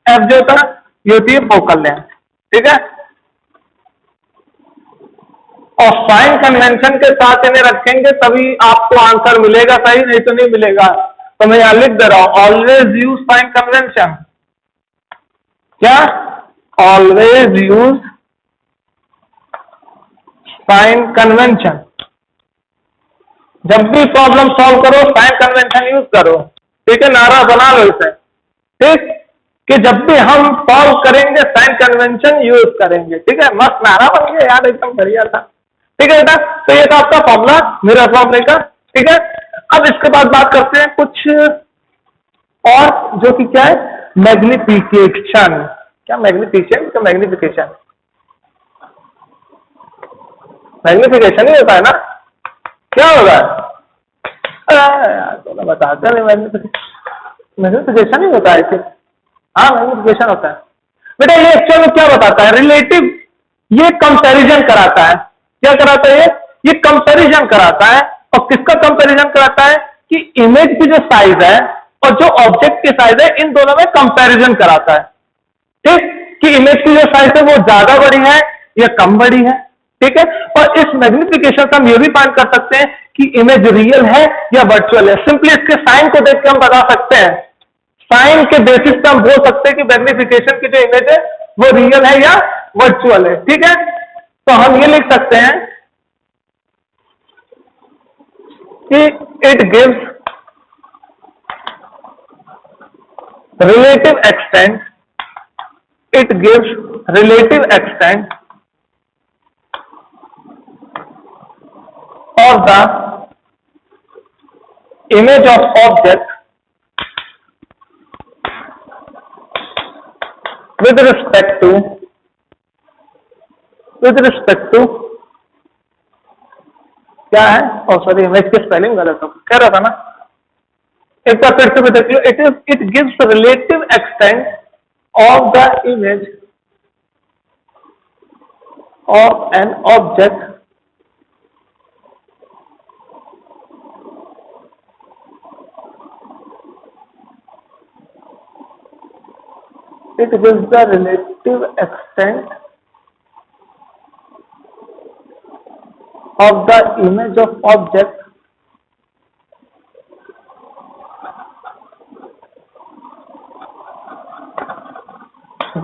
एफ जो होता है ये होती है फोकल लेंथ, ठीक है। और साइन कन्वेंशन के साथ इन्हें रखेंगे तभी आपको आंसर मिलेगा सही, नहीं तो नहीं मिलेगा। तो मैं यहां लिख दे रहा हूं ऑलवेज यूज साइन कन्वेंशन। क्या? Always use sign convention. जब भी प्रॉब्लम सॉल्व करो साइन कन्वेंशन यूज करो, ठीक है। नारा बना लो इसे, ठीक, कि जब भी हम सॉल्व करेंगे साइन कन्वेंशन यूज करेंगे, ठीक है। मस्त नारा बन गया यार, एकदम बढ़िया था, ठीक है बेटा। तो ये था आपका फॉर्मूला मिरर फॉर्मूले का, ठीक है। अब इसके बाद बात करते हैं कुछ और, जो कि क्या है? मैग्निफिकेशन। क्या? मैग्निफिकेशन का मैग्निफिकेशन। मैग्निफिकेशन ही होता है ना, क्या होगा यार, तो बताते नहीं, मैग्निफिकेशन ही होता है ऐसे। हाँ मैग्निफिकेशन होता है बेटा। ये एक्चुअल में क्या बताता है, रिलेटिव, ये कंपैरिजन कराता है। क्या कराता है ये कंपैरिजन कराता है। और किसका कंपैरिजन कराता है कि इमेज की जो साइज है और जो ऑब्जेक्ट की साइज है, इन दोनों में कंपैरिजन कराता है। ठीक, कि इमेज की जो साइज है वो ज्यादा बड़ी है या कम बड़ी है। ठीक है, और इस मैग्निफिकेशन से हम ये भी फाइंड कर सकते हैं कि इमेज रियल है या वर्चुअल है। सिंपली इसके साइन को देख के हम बता सकते हैं, साइन के बेसिस पे हम बोल सकते हैं कि मैग्निफिकेशन की जो इमेज है वो रियल है या वर्चुअल है। ठीक है, तो हम ये लिख सकते हैं कि it gives relative extent, it gives relative extent of the image of object with respect to क्या है, और सॉरी इमेज की स्पेलिंग गलत हो कह रहा था ना, एक बार फिर से देख लो। It gives relative extent of the image of an object it gives the relative extent of the image of object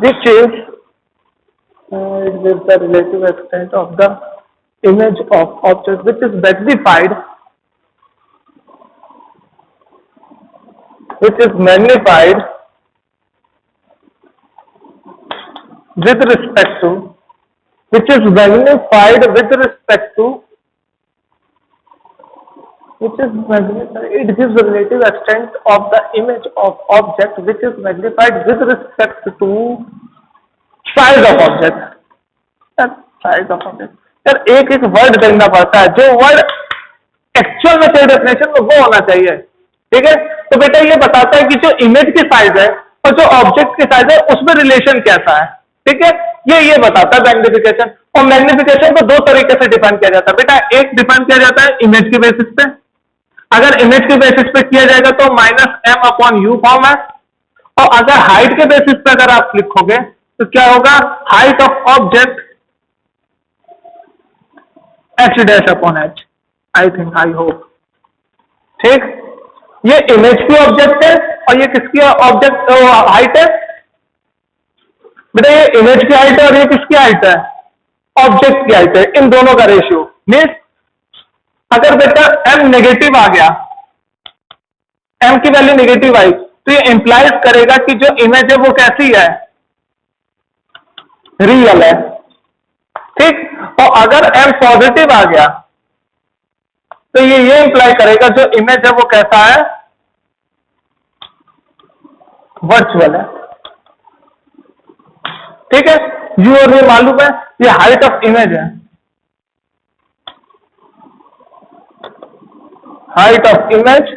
which is it gives the relative extent of the image of object which is magnified with respect to it gives the relative extent of the image of object which is magnified with respect to size of object। Size of object यार एक एक word देखना पड़ता है, जो word actual में चाहिए definition में वो होना चाहिए। ठीक है, तो बेटा ये बताता है कि जो इमेज की साइज है और जो ऑब्जेक्ट की साइज है उसमें रिलेशन कैसा है। ठीक है, ये बताता है मैग्निफिकेशन। और मैग्निफिकेशन को दो तरीके से डिफाइन किया जाता है बेटा। एक डिफाइन किया जाता है इमेज के बेसिस पे, अगर इमेज के बेसिस पे किया जाएगा तो -m/u फॉर्म है। और अगर हाइट के बेसिस पे अगर आप लिखोगे तो क्या होगा, height of object h'/h। I think, I hope. ठीक, ये इमेज की ऑब्जेक्ट है और ये किसकी ऑब्जेक्ट हाइट है बेटा, ये इमेज की हाइट है और ये किसकी हाइट है, ऑब्जेक्ट की हाइट है। इन दोनों का रेशियो मीन्स अगर बेटा m नेगेटिव आ गया, m की वैल्यू नेगेटिव आई, तो ये इंप्लाइज करेगा कि जो इमेज है वो कैसी है, रियल है। ठीक, और अगर m पॉजिटिव आ गया तो ये इंप्लाई करेगा जो इमेज है वो कैसा है, वर्चुअल है। ठीक है, यू और ये मालूम है, ये हाइट ऑफ इमेज है, height of image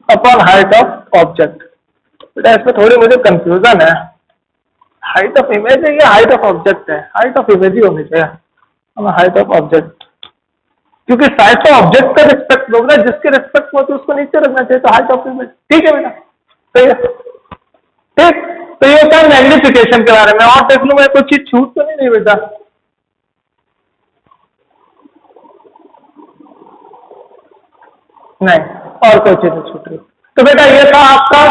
upon height of object. बेटा इसमें थोड़ी मुझे कंफ्यूजन है, हाइट ऑफ इमेज है या हाइट ऑफ ऑब्जेक्ट है, हाइट ऑफ इमेज ही होनी चाहिए, हाइट ऑफ ऑब्जेक्ट, क्योंकि साइज तो ऑब्जेक्ट का रिस्पेक्ट लोग ना, जिसके रिस्पेक्ट होती है उसको नीचे रखना चाहिए, तो हाइट ऑफ इमेज। ठीक है बेटा, सही है। ठीक, तो ये होता है मैग्निफिकेशन के बारे में। और देख लूं मैं कोई चीज छूट तो नहीं बेटा, नहीं और कोई चीज नहीं छूट रही। तो बेटा ये था आपका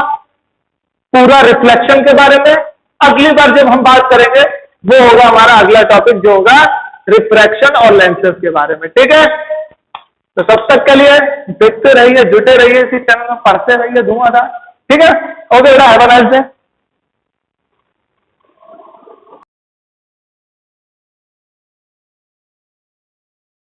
पूरा रिफ्लेक्शन के बारे में। अगली बार जब हम बात करेंगे वो होगा हमारा अगला टॉपिक, जो होगा रिफ्रैक्शन और लेंसेज के बारे में। ठीक है, तो तब तक के लिए देखते रहिए, जुटे रहिए इसी चैनल में, पढ़ते रहिए धुआंधार। ठीक है, ओके बेटा, हैव अ नाइस डे।